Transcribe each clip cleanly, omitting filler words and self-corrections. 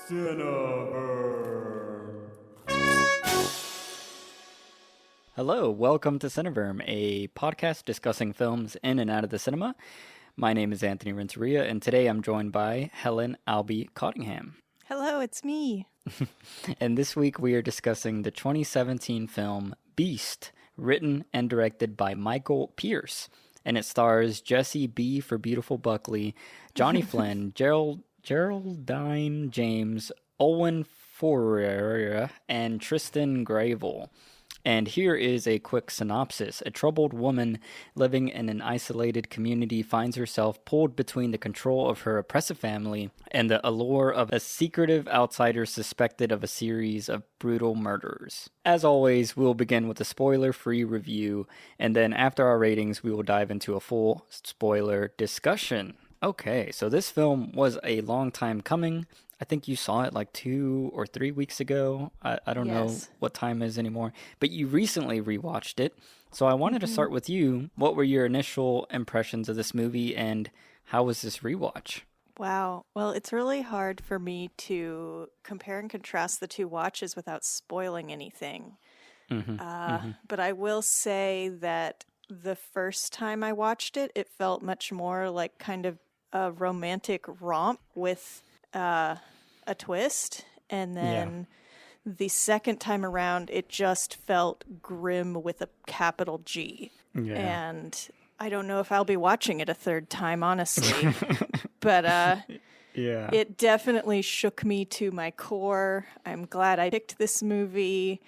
Cineverb. Hello, welcome to Cineverm, a podcast discussing films in and out of the cinema. My name is Anthony Renteria, and today I'm joined by Helen Albee Cottingham. Hello, it's me. And this week we are discussing the 2017 film Beast, written and directed by Michael Pierce. And it stars Jesse B. for Beautiful Buckley, Johnny Flynn, Geraldine James, Owen Fourier, and Tristan Gravel. And here is a quick synopsis. A troubled woman living in an isolated community finds herself pulled between the control of her oppressive family and the allure of a secretive outsider suspected of a series of brutal murders. As always, we'll begin with a spoiler-free review, and then after our ratings, we will dive into a full spoiler discussion. Okay, so this film was a long time coming. I think you saw it like 2 or 3 weeks ago. I don't know what time it is anymore. But you recently rewatched it. So I wanted to start with you. What were your initial impressions of this movie and how was this rewatch? Wow. Well, it's really hard for me to compare and contrast the two watches without spoiling anything. But I will say that the first time I watched it, it felt much more like kind of a romantic romp with a twist, and then the second time around it just felt grim with a capital G. And I don't know if I'll be watching it a third time, honestly. But it definitely shook me to my core. I'm glad I picked this movie.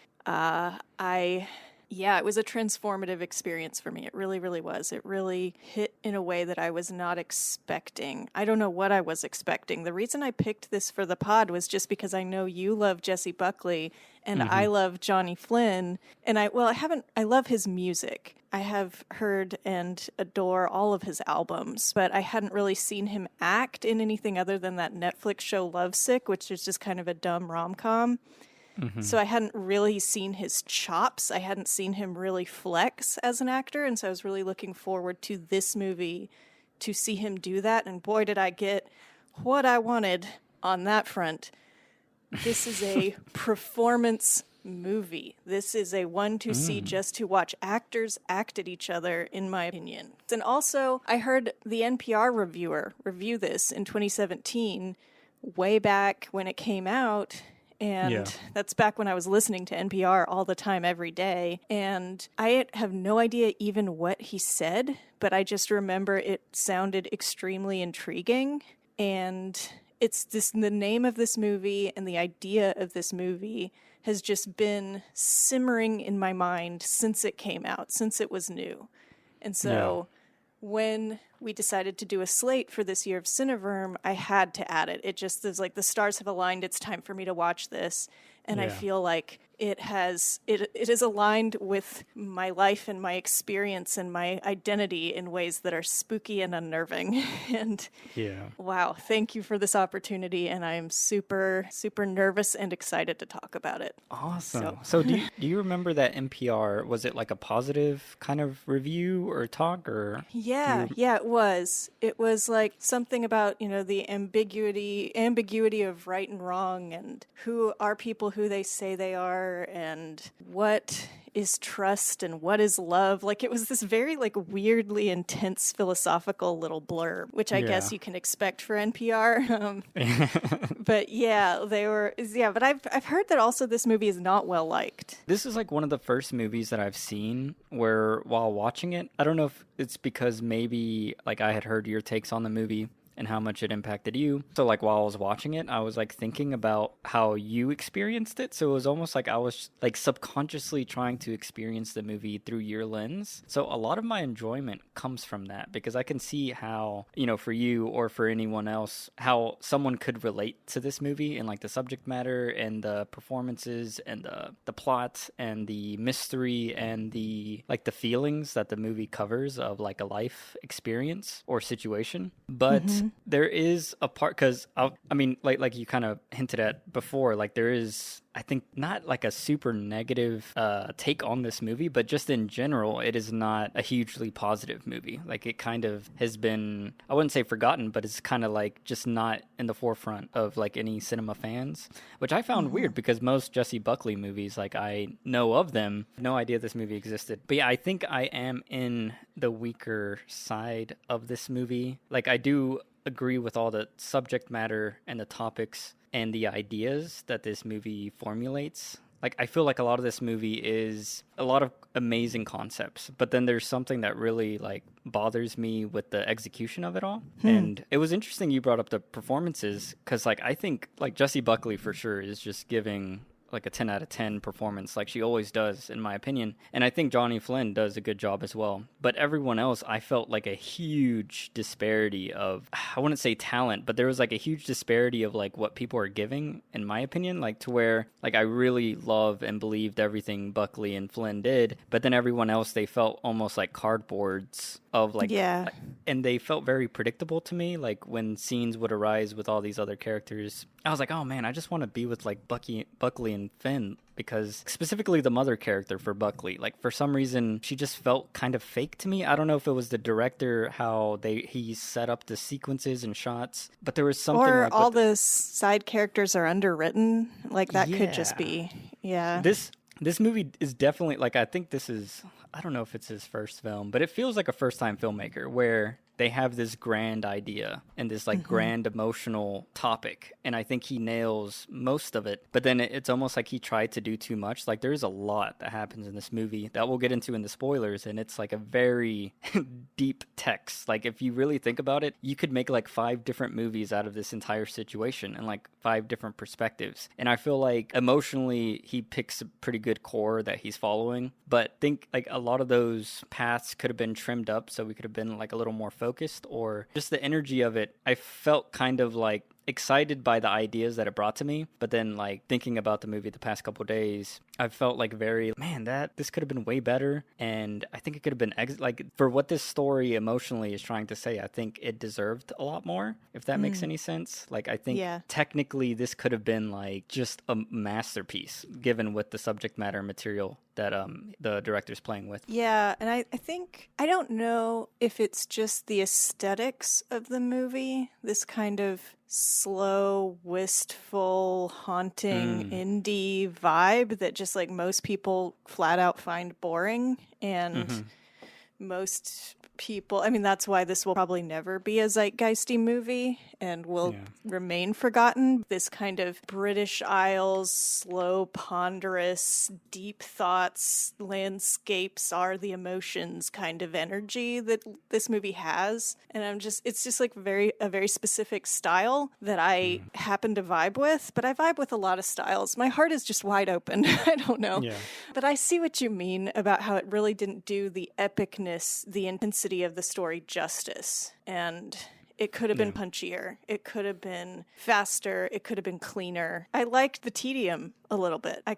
It was a transformative experience for me. It really, really was. It really hit in a way that I was not expecting. I don't know what I was expecting. The reason I picked this for the pod was just because I know you love Jesse Buckley and I love Johnny Flynn. And I love his music. I have heard and adore all of his albums, but I hadn't really seen him act in anything other than that Netflix show Lovesick, which is just kind of a dumb rom-com. So I hadn't really seen his chops. I hadn't seen him really flex as an actor. And so I was really looking forward to this movie to see him do that. And boy, did I get what I wanted on that front. This is a performance movie. This is a one to see just to watch actors act at each other, in my opinion. And also, I heard the NPR reviewer review this in 2017, way back when it came out. And that's back when I was listening to NPR all the time, every day. And I have no idea even what he said, but I just remember it sounded extremely intriguing. And it's the name of this movie and the idea of this movie has just been simmering in my mind since it came out, since it was new. And so when we decided to do a slate for this year of Cineverm, I had to add it. It just is like the stars have aligned. It's time for me to watch this. And I feel like it is aligned with my life and my experience and my identity in ways that are spooky and unnerving. And wow, thank you for this opportunity. And I'm super, super nervous and excited to talk about it. Awesome. So do you remember that NPR, was it like a positive kind of review or talk or? Yeah, it was. It was like something about, the ambiguity of right and wrong and who are people who they say they are and what is trust and what is love. Like, it was this very weirdly intense philosophical little blurb, which I guess you can expect for NPR. But I've heard that also this movie is not well liked. This is like one of the first movies that I've seen where while watching it, I don't know if it's because maybe I had heard your takes on the movie and how much it impacted you. So while I was watching it, I was thinking about how you experienced it. So it was almost like I was subconsciously trying to experience the movie through your lens. So a lot of my enjoyment comes from that because I can see how, for you or for anyone else, how someone could relate to this movie and the subject matter and the performances and the plot and the mystery and the feelings that the movie covers of a life experience or situation. But there is a part because I mean, like you kind of hinted at before, like there is, I think, not like a super negative take on this movie, but just in general, it is not a hugely positive movie. Like it kind of has been, I wouldn't say forgotten, but it's kind of like just not in the forefront of like any cinema fans, which I found weird because most Jessie Buckley movies, like I know of them, no idea this movie existed. But yeah, I think I am in the weaker side of this movie. Like I do agree with all the subject matter and the topics and the ideas that this movie formulates. Like I feel like a lot of this movie is a lot of amazing concepts, but then there's something that really like bothers me with the execution of it all. And it was interesting you brought up the performances because like I think like Jessie Buckley for sure is just giving like a 10 out of 10 performance like she always does in my opinion, and I think Johnny Flynn does a good job as well. But everyone else, I felt like a huge disparity of, I wouldn't say talent, but there was like a huge disparity of like what people are giving in my opinion, like to where like I really love and believed everything Buckley and Flynn did, but then everyone else, they felt almost like cardboards of like, Yeah. and they felt very predictable to me. Like when scenes would arise with all these other characters, I was like, oh man, I just want to be with like Buckley and Finn, because specifically the mother character for Buckley, like for some reason she just felt kind of fake to me. I don't know if it was the director, how he set up the sequences and shots, but there was something Or like all the side characters are underwritten. Like that could just be. Yeah. This movie is definitely like, I think this is, I don't know if it's his first film, but it feels like a first time filmmaker where they have this grand idea and this like grand emotional topic, and I think he nails most of it. But then it's almost like he tried to do too much. Like there's a lot that happens in this movie that we'll get into in the spoilers, and it's like a very deep text. Like if you really think about it, you could make like 5 different movies out of this entire situation and like 5 different perspectives. And I feel like emotionally he picks a pretty good core that he's following, but think like a lot of those paths could have been trimmed up so we could have been like a little more focused, or just the energy of it. I felt kind of like excited by the ideas that it brought to me, but then like thinking about the movie the past couple days, I felt like very, man, that this could have been way better, and I think it could have been like for what this story emotionally is trying to say, I think it deserved a lot more, if that makes any sense. Like I think technically this could have been like just a masterpiece given with the subject matter material that the director's playing with. Yeah, and I think, I don't know if it's just the aesthetics of the movie, this kind of slow, wistful, haunting indie vibe that just like most people flat out find boring, and most people, I mean, that's why this will probably never be a zeitgeisty movie and will remain forgotten. This kind of British Isles, slow, ponderous, deep thoughts, landscapes are the emotions kind of energy that this movie has. And it's just like a very specific style that I happen to vibe with, but I vibe with a lot of styles. My heart is just wide open. I don't know. Yeah. But I see what you mean about how it really didn't do the epicness, the intensity of the story justice. And it could have been punchier. It could have been faster. It could have been cleaner. I liked the tedium a little bit. I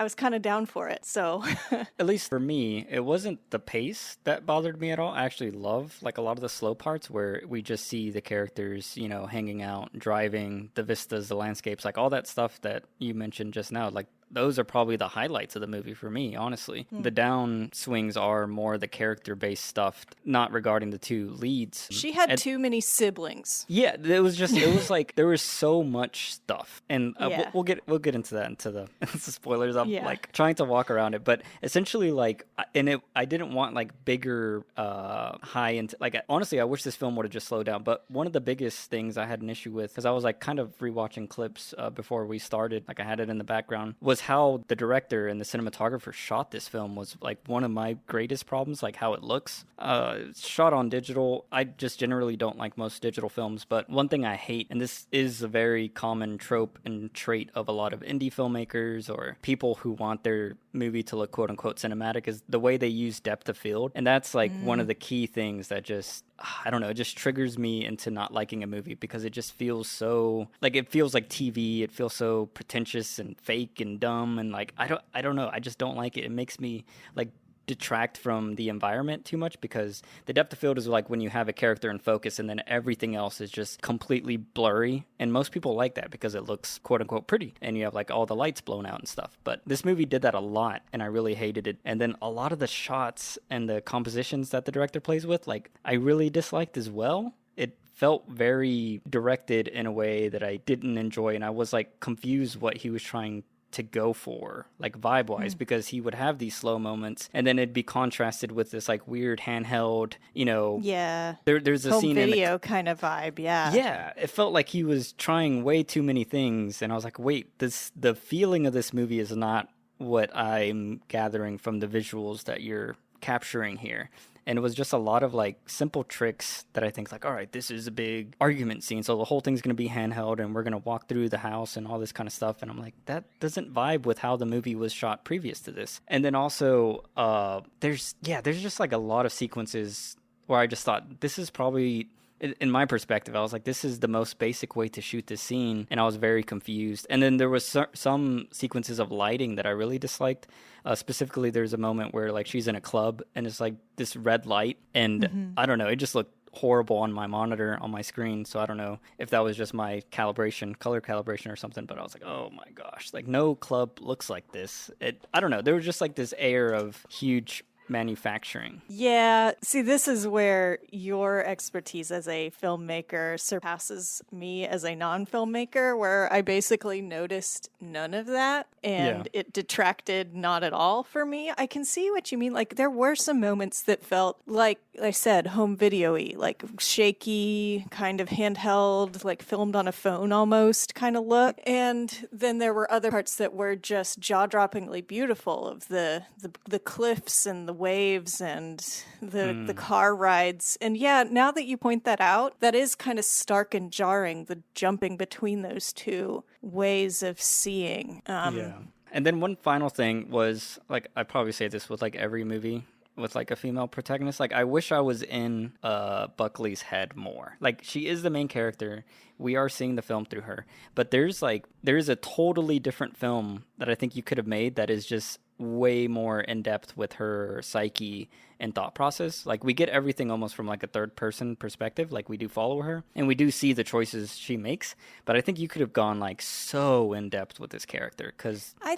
was kind of down for it. So at least for me, it wasn't the pace that bothered me at all. I actually love like a lot of the slow parts where we just see the characters, you know, hanging out, driving, the vistas, the landscapes, like all that stuff that you mentioned just now. Like those are probably the highlights of the movie for me, honestly. The down swings are more the character-based stuff, not regarding the 2 leads. She had too many siblings. Yeah, it was like there was so much stuff, and we'll get into that into the spoilers. I'm like trying to walk around it, but essentially like, I didn't want like bigger high into, like honestly I wish this film would have just slowed down. But one of the biggest things I had an issue with, because I was like kind of rewatching clips before we started, like I had it in the background, was how the director and the cinematographer shot this film. Was like one of my greatest problems, like how it looks. Shot on digital. I just generally don't like most digital films, but one thing I hate, and this is a very common trope and trait of a lot of indie filmmakers or people who want their movie to look quote unquote cinematic, is the way they use depth of field. And that's like one of the key things that just, I don't know, it just triggers me into not liking a movie, because it just feels so, like it feels like TV. It feels so pretentious and fake and dumb, and like I don't know, I just don't like it. It makes me like detract from the environment too much, because the depth of field is like when you have a character in focus and then everything else is just completely blurry, and most people like that because it looks quote unquote pretty and you have like all the lights blown out and stuff. But this movie did that a lot and I really hated it. And then a lot of the shots and the compositions that the director plays with, like, I really disliked as well. It felt very directed in a way that I didn't enjoy, and I was like confused what he was trying to go for, like vibe wise, because he would have these slow moments and then it'd be contrasted with this like weird handheld, Yeah. There's a Home scene video kind of vibe. Yeah. Yeah, it felt like he was trying way too many things, and I was like, wait, the feeling of this movie is not what I'm gathering from the visuals that you're capturing here. And it was just a lot of like simple tricks that I think like, all right, this is a big argument scene, so the whole thing's going to be handheld and we're going to walk through the house and all this kind of stuff. And I'm like, that doesn't vibe with how the movie was shot previous to this. And then also there's just like a lot of sequences where I just thought this is probably, in my perspective, I was like, this is the most basic way to shoot this scene, and I was very confused. And then there was some sequences of lighting that I really disliked. Specifically, there's a moment where like she's in a club and it's like this red light, and I don't know, it just looked horrible on my monitor, on my screen. So I don't know if that was just my color calibration or something, but I was like, oh my gosh, like no club looks like this. I don't know, there was just like this air of huge manufacturing. Yeah. See, this is where your expertise as a filmmaker surpasses me as a non-filmmaker, where I basically noticed none of that and it detracted not at all for me. I can see what you mean. Like, there were some moments that felt like I said, home video-y, like shaky, kind of handheld, like filmed on a phone almost kind of look. And then there were other parts that were just jaw-droppingly beautiful, of the cliffs and the waves and the car rides. And yeah, now that you point that out, that is kind of stark and jarring, the jumping between those two ways of seeing. Yeah. And then one final thing was, like, I probably say this with like every movie with like a female protagonist, like I wish I was in Buckley's head more. Like, she is the main character, we are seeing the film through her, but there's a totally different film that I think you could have made that is just way more in depth with her psyche and thought process. Like, we get everything almost from like a third person perspective, like we do follow her and we do see the choices she makes, but I think you could have gone like so in depth with this character, because I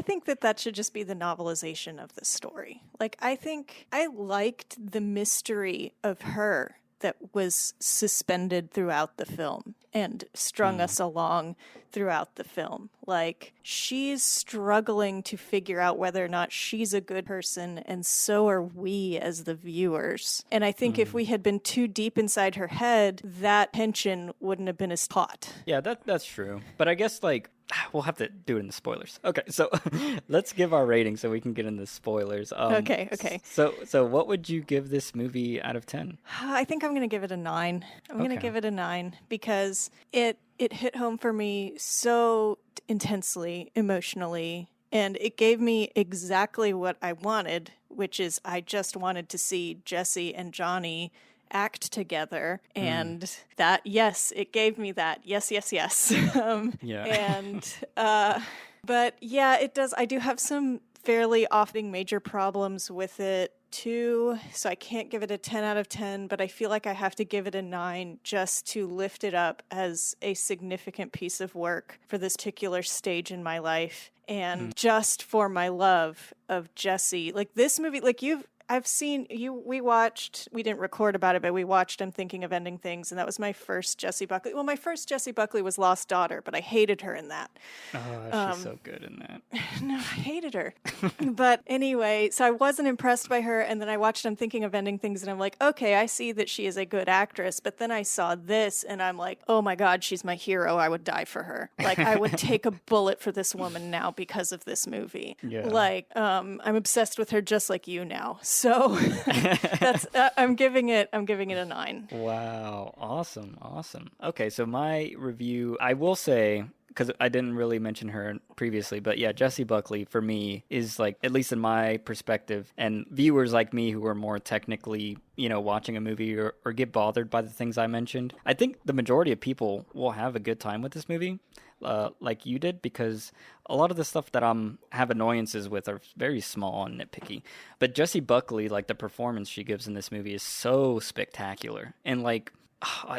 think that should just be the novelization of the story. Like, I think I liked the mystery of her that was suspended throughout the film and strung us along throughout the film. Like, she's struggling to figure out whether or not she's a good person, and so are we as the viewers. And I think if we had been too deep inside her head, that tension wouldn't have been as taut. Yeah, that's true. But I guess, like, we'll have to do it in the spoilers. Okay, so let's give our rating so we can get into spoilers. Okay. So what would you give this movie out of 10? I think I'm going to give it a 9. I'm going to give it a 9 because it hit home for me so intensely, emotionally, and it gave me exactly what I wanted, which is I just wanted to see Jesse and Johnny act together, and that, yes, it gave me that. Yes. Yeah. And but yeah, it does. I do have some fairly often major problems with it too, so I can't give it a 10 out of 10, but I feel like I have to give it a 9 just to lift it up as a significant piece of work for this particular stage in my life, and just for my love of Jesse. Like, this movie, like, I've seen you. We didn't record about it, but we watched I'm Thinking of Ending Things, and that was my first Jessie Buckley. Well, my first Jessie Buckley was Lost Daughter, but I hated her in that. Oh, she's so good in that. No, I hated her. But anyway, so I wasn't impressed by her, and then I watched I'm Thinking of Ending Things, and I'm like, okay, I see that she is a good actress, but then I saw this, and I'm like, oh my God, she's my hero. I would die for her. Like, I would take a bullet for this woman now because of this movie. Yeah. Like, I'm obsessed with her just like you now. So that's I'm giving it a 9. Wow. Awesome. Okay, so my review, I will say, because I didn't really mention her previously, but yeah, Jessie Buckley for me is, like, at least in my perspective, and viewers like me who are more technically, watching a movie or get bothered by the things I mentioned, I think the majority of people will have a good time with this movie. like you did, because a lot of the stuff that have annoyances with are very small and nitpicky. But Jessie Buckley, like the performance she gives in this movie is so spectacular, and like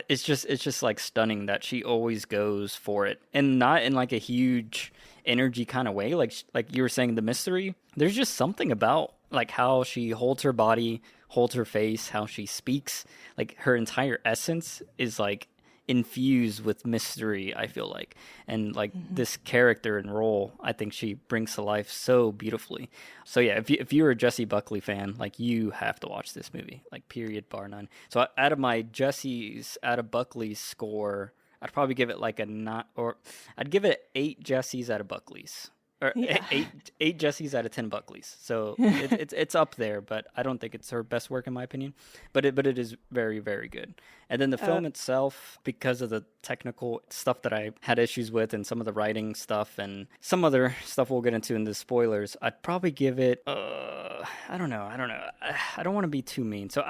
it's just like stunning that she always goes for it, and not in like a huge energy kind of way. Like you were saying, the mystery. There's just something about like how she holds her body, holds her face, how she speaks. Like her entire essence is like infused with mystery, I feel like. And like this character and role, I think she brings to life so beautifully. So yeah, if you're a Jessie Buckley fan, like you have to watch this movie, like period, bar none. So out of Buckley's score, I'd probably give it like a not, or I'd give it 8 Jessies out of Buckley's. Or Yeah. eight Jessies out of 10 Buckleys. So it's up there, but I don't think it's her best work in my opinion. But it is very, very good. And then the film itself, because of the technical stuff that I had issues with, and some of the writing stuff, and some other stuff we'll get into in the spoilers, I'd probably give it. I don't know. I don't want to be too mean. So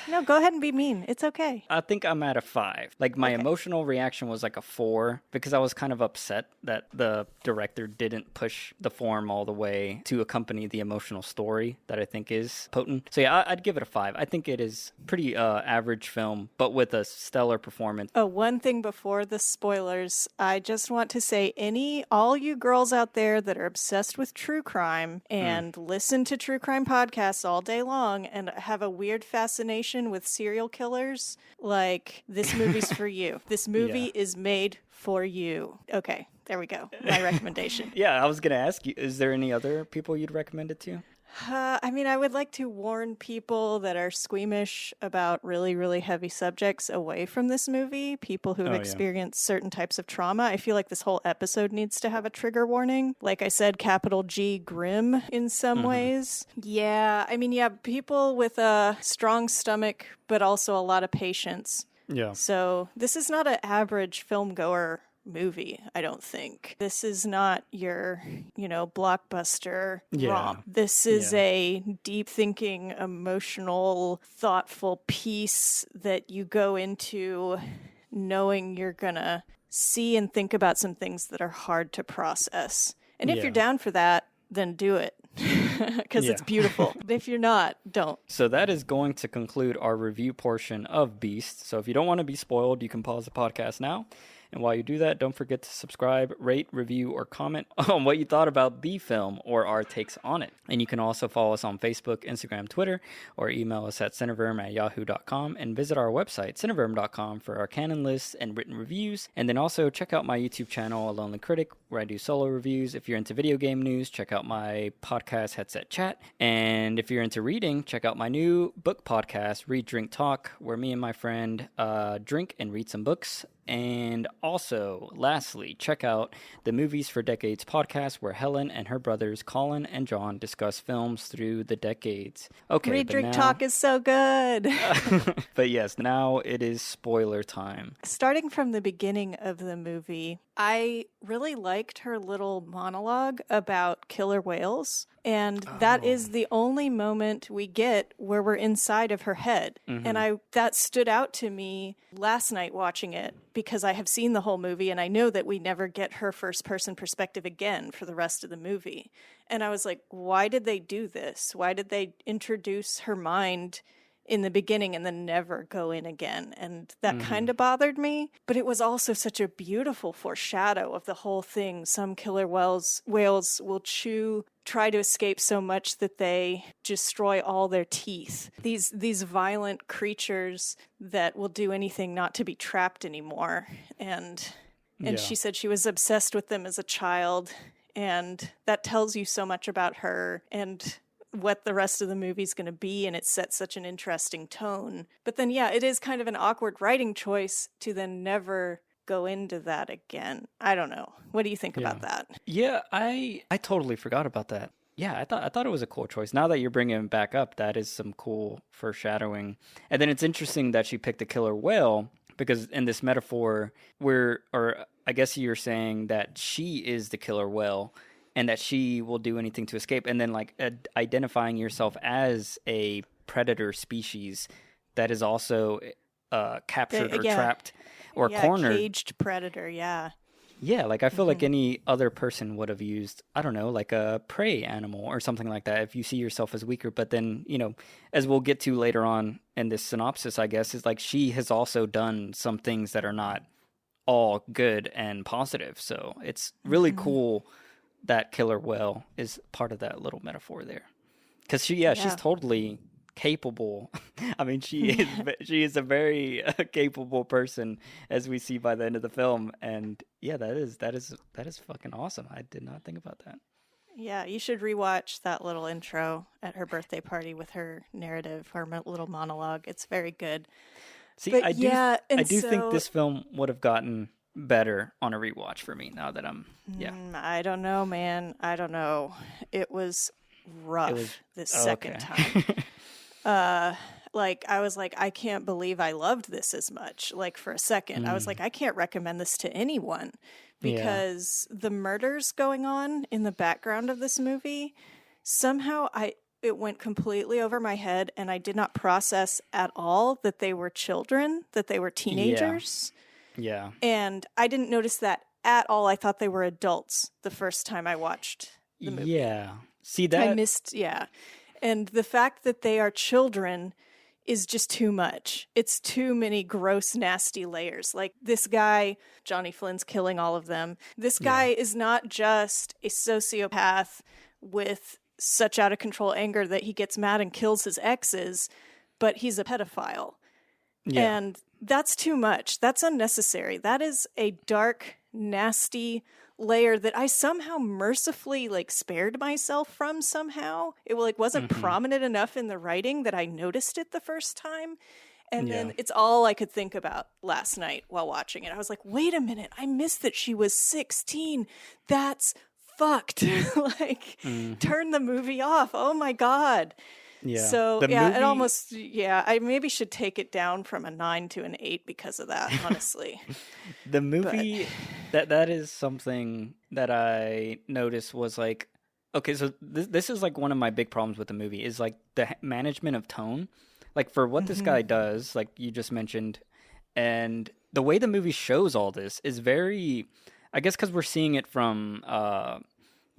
No, go ahead and be mean. It's okay. I think I'm at a 5. Like my emotional reaction was like a 4, because I was kind of upset that the director didn't push the form all the way to accompany the emotional story that I think is potent. So yeah, I'd give it a 5. I think it is pretty average film, but with a stellar performance. Oh, one thing before the spoilers, I just want to say all you girls out there that are obsessed with true crime and listen to true crime podcasts all day long and have a weird fascination with serial killers, like, this movie's for you. This movie is made for you. Okay, there we go. My recommendation. Yeah, I was going to ask you, is there any other people you'd recommend it to? I mean, I would like to warn people that are squeamish about really, really heavy subjects away from this movie. People who have experienced certain types of trauma. I feel like this whole episode needs to have a trigger warning. Like I said, capital G, grim in some ways. Yeah, I mean, people with a strong stomach, but also a lot of patience. Yeah. So this is not an average film goer movie, I don't think. This is not your, blockbuster romp. This is a deep thinking, emotional, thoughtful piece that you go into knowing you're gonna see and think about some things that are hard to process. And if you're down for that, then do it. Because it's beautiful. If you're not, don't. So that is going to conclude our review portion of Beast. So if you don't want to be spoiled, you can pause the podcast now. And while you do that, don't forget to subscribe, rate, review, or comment on what you thought about the film or our takes on it. And you can also follow us on Facebook, Instagram, Twitter, or email us at cineverm@yahoo.com, and visit our website, cineverm.com, for our canon lists and written reviews. And then also check out my YouTube channel, A Lonely Critic, where I do solo reviews. If you're into video game news, check out my podcast, Headset Chat. And if you're into reading, check out my new book podcast, Read, Drink, Talk, where me and my friend drink and read some books. And also, lastly, check out the Movies for Decades podcast, where Helen and her brothers Colin and John discuss films through the decades. Okay, Read, Drink, Talk is so good. But yes, now it is spoiler time. Starting from the beginning of the movie, I really liked her little monologue about killer whales. And that is the only moment we get where we're inside of her head. And that stood out to me last night watching it, because I have seen the whole movie and I know that we never get her first person perspective again for the rest of the movie. And I was like, why did they do this? Why did they introduce her mind in the beginning and then never go in again? And that kind of bothered me. But it was also such a beautiful foreshadow of the whole thing. Some killer whales will try to escape so much that they destroy all their teeth. These violent creatures that will do anything not to be trapped anymore. And she said she was obsessed with them as a child. And that tells you so much about her and what the rest of the movie's going to be, and it sets such an interesting tone. But then, it is kind of an awkward writing choice to then never go into that again. I don't know. What do you think about that? Yeah, I totally forgot about that. Yeah, I thought it was a cool choice. Now that you're bringing it back up, that is some cool foreshadowing. And then it's interesting that she picked a killer whale, because in this metaphor, I guess you're saying that she is the killer whale, and that she will do anything to escape. And then identifying yourself as a predator species that is also captured or trapped or cornered. Caged predator, yeah. Yeah, like I feel like any other person would have used, I don't know, like a prey animal or something like that if you see yourself as weaker. But then, as we'll get to later on in this synopsis, I guess, is like she has also done some things that are not all good and positive. So it's really cool that killer whale is part of that little metaphor there. Because she's Yeah. totally capable. I mean, she is a very capable person, as we see by the end of the film. And yeah, that is fucking awesome. I did not think about that. Yeah, you should rewatch that little intro at her birthday party with her narrative, her little monologue. It's very good. See, But yeah, I and do think so this film would have gotten better on a rewatch for me now that yeah. I don't know, man. I don't know. It was It was rough this second time. okay. Like I was like, I can't believe I loved this as much. Like for a second, I was like, I can't recommend this to anyone Yeah. because the murders going on in the background of this movie, somehow it went completely over my head and I did not process at all that they were children, that they were teenagers. Yeah. And I didn't notice that at all. I thought they were adults the first time I watched the movie. Yeah. See that I missed, yeah. And the fact that they are children is just too much. It's too many gross, nasty layers. Like this guy, Johnny Flynn's killing all of them. This guy is not just a sociopath with such out of control anger that he gets mad and kills his exes, but he's a pedophile. Yeah. And that's too much. That's unnecessary. That is a dark, nasty layer that I somehow mercifully spared myself from somehow. It wasn't prominent enough in the writing that I noticed it the first time. And then it's all I could think about last night while watching it. I was like, wait a minute, I missed that she was 16. That's fucked. Turn the movie off. Oh my God. Yeah. So The it movie- almost I maybe should take it down from a 9 to an 8 because of that, honestly. The movie that is something that I noticed was like, okay, so this is like one of my big problems with the movie is like the management of tone, like for what this guy does, like you just mentioned, and the way the movie shows all this is very, I guess, because we're seeing it from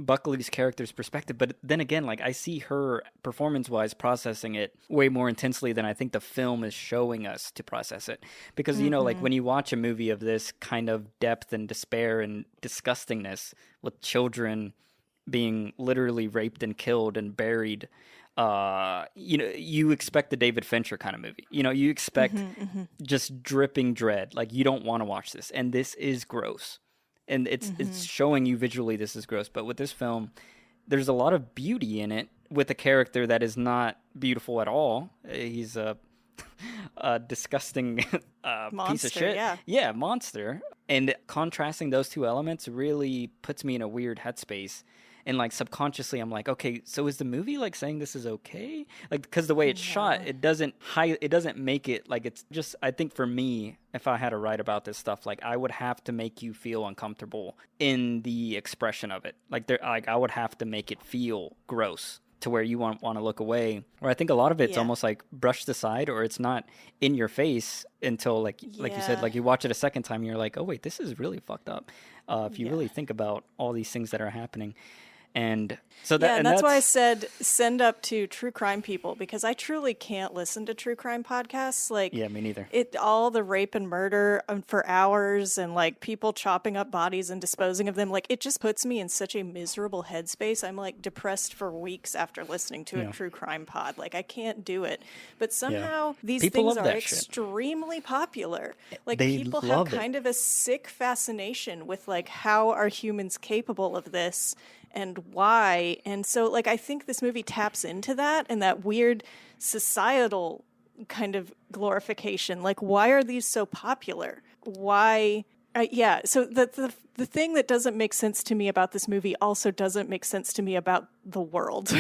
Buckley's character's perspective, but then again, like I see her performance-wise processing it way more intensely than I think the film is showing us to process it. Because like when you watch a movie of this kind of depth and despair and disgustingness with children being literally raped and killed and buried, you expect the David Fincher kind of movie. You expect just dripping dread. Like you don't want to watch this, and this is gross. And it's showing you visually this is gross. But with this film, there's a lot of beauty in it with a character that is not beautiful at all. He's a disgusting Monster, piece of shit. yeah. Monster. And contrasting those two elements really puts me in a weird headspace. And like subconsciously, I'm like, okay, so is the movie like saying this is okay? Like, because the way it's shot, it doesn't make it like it's just. I think for me, if I had to write about this stuff, like I would have to make you feel uncomfortable in the expression of it. Like I would have to make it feel gross to where you want to look away. Or I think a lot of it's almost like brushed aside, or it's not in your face until like you said, like you watch it a second time, and you're like, oh wait, this is really fucked up. If you really think about all these things that are happening. And so that's why I said send up to true crime people, because I truly can't listen to true crime podcasts. Like, yeah, me neither. All the rape and murder for hours and like people chopping up bodies and disposing of them. Like it just puts me in such a miserable headspace. I'm like depressed for weeks after listening to a true crime pod. Like I can't do it. But somehow these people things love are that shit. Extremely popular. Like They people have love it. kind of a sick fascination with like how are humans capable of this and why. And so like I think this movie taps into that and that weird societal kind of glorification. Like why are these so popular? Why so the thing that doesn't make sense to me about this movie also doesn't make sense to me about the world.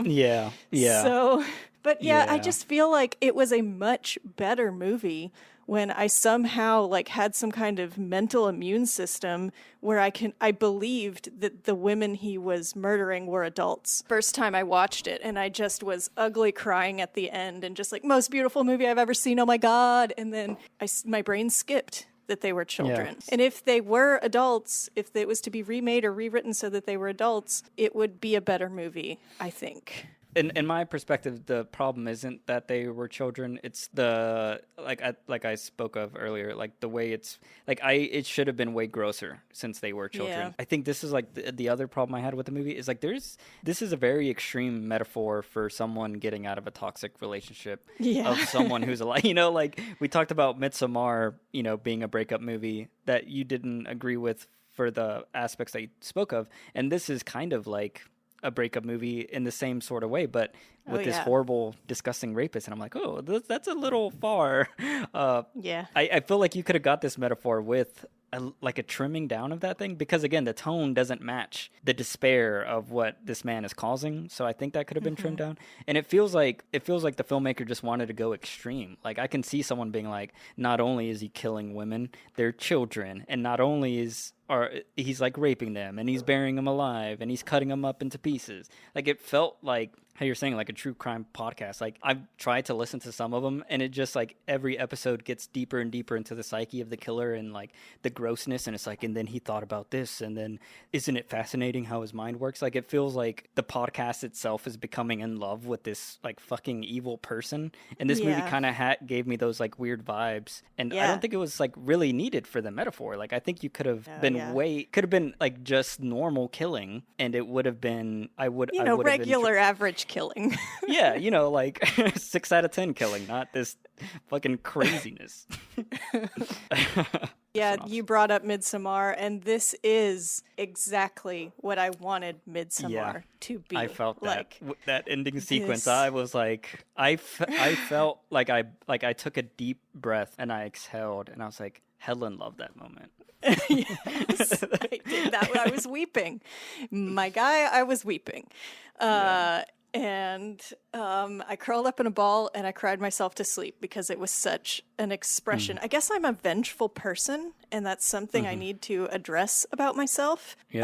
Yeah. So but I just feel like it was a much better movie when I somehow like had some kind of mental immune system where I believed that the women he was murdering were adults. First time I watched it, and I just was ugly crying at the end and just like, most beautiful movie I've ever seen, oh my God. And then my brain skipped that they were children. Yes. And if they were adults, if it was to be remade or rewritten so that they were adults, it would be a better movie, I think. In my perspective, the problem isn't that they were children. It's the like I spoke of earlier, like the way it's like it should have been way grosser since they were children. Yeah. I think this is like the other problem I had with the movie is like this is a very extreme metaphor for someone getting out of a toxic relationship of someone who's alive. Like we talked about Midsommar, being a breakup movie that you didn't agree with for the aspects that you spoke of, and this is kind of like a breakup movie in the same sort of way, but with this horrible, disgusting rapist. And I'm like, oh, that's a little far. I feel like you could have got this metaphor with a trimming down of that thing, because again, the tone doesn't match the despair of what this man is causing. So I think that could have been trimmed down. And it feels like the filmmaker just wanted to go extreme. Like I can see someone being like, not only is he killing women, they're children, and not only he's like raping them and he's burying them alive and he's cutting them up into pieces. Like it felt like how you're saying, like a true crime podcast. Like I've tried to listen to some of them, and it just like every episode gets deeper and deeper into the psyche of the killer and like the grossness. And it's like, and then he thought about this, and then isn't it fascinating how his mind works? Like it feels like the podcast itself is becoming in love with this like fucking evil person. And this movie kind of gave me those like weird vibes. And I don't think it was like really needed for the metaphor. Like I think you could have could have been like just normal killing, and it would have been regular average killing. Yeah, like 6 out of 10 killing, not this fucking craziness. Yeah, you brought up Midsommar, and this is exactly what I wanted Midsommar to be. I felt like that ending sequence. I was like, I felt like I took a deep breath and I exhaled, and I was like, Helen loved that moment. Yes, I did that when I was weeping. My guy, I was weeping. And I curled up in a ball and I cried myself to sleep because it was such an expression. I guess I'm a vengeful person, and that's something I need to address about myself. And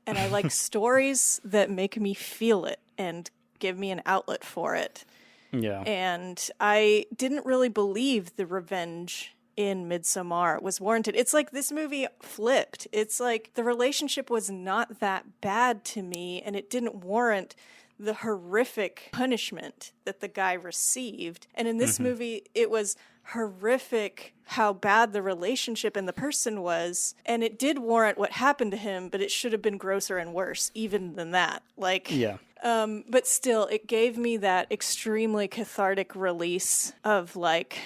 I like stories that make me feel it and give me an outlet for it. Yeah. And I didn't really believe the revenge in Midsommar was warranted. It's like this movie flipped. It's like the relationship was not that bad to me, and it didn't warrant the horrific punishment that the guy received. And in this movie, it was horrific how bad the relationship and the person was, and it did warrant what happened to him, but it should have been grosser and worse even than that. But still, it gave me that extremely cathartic release of like,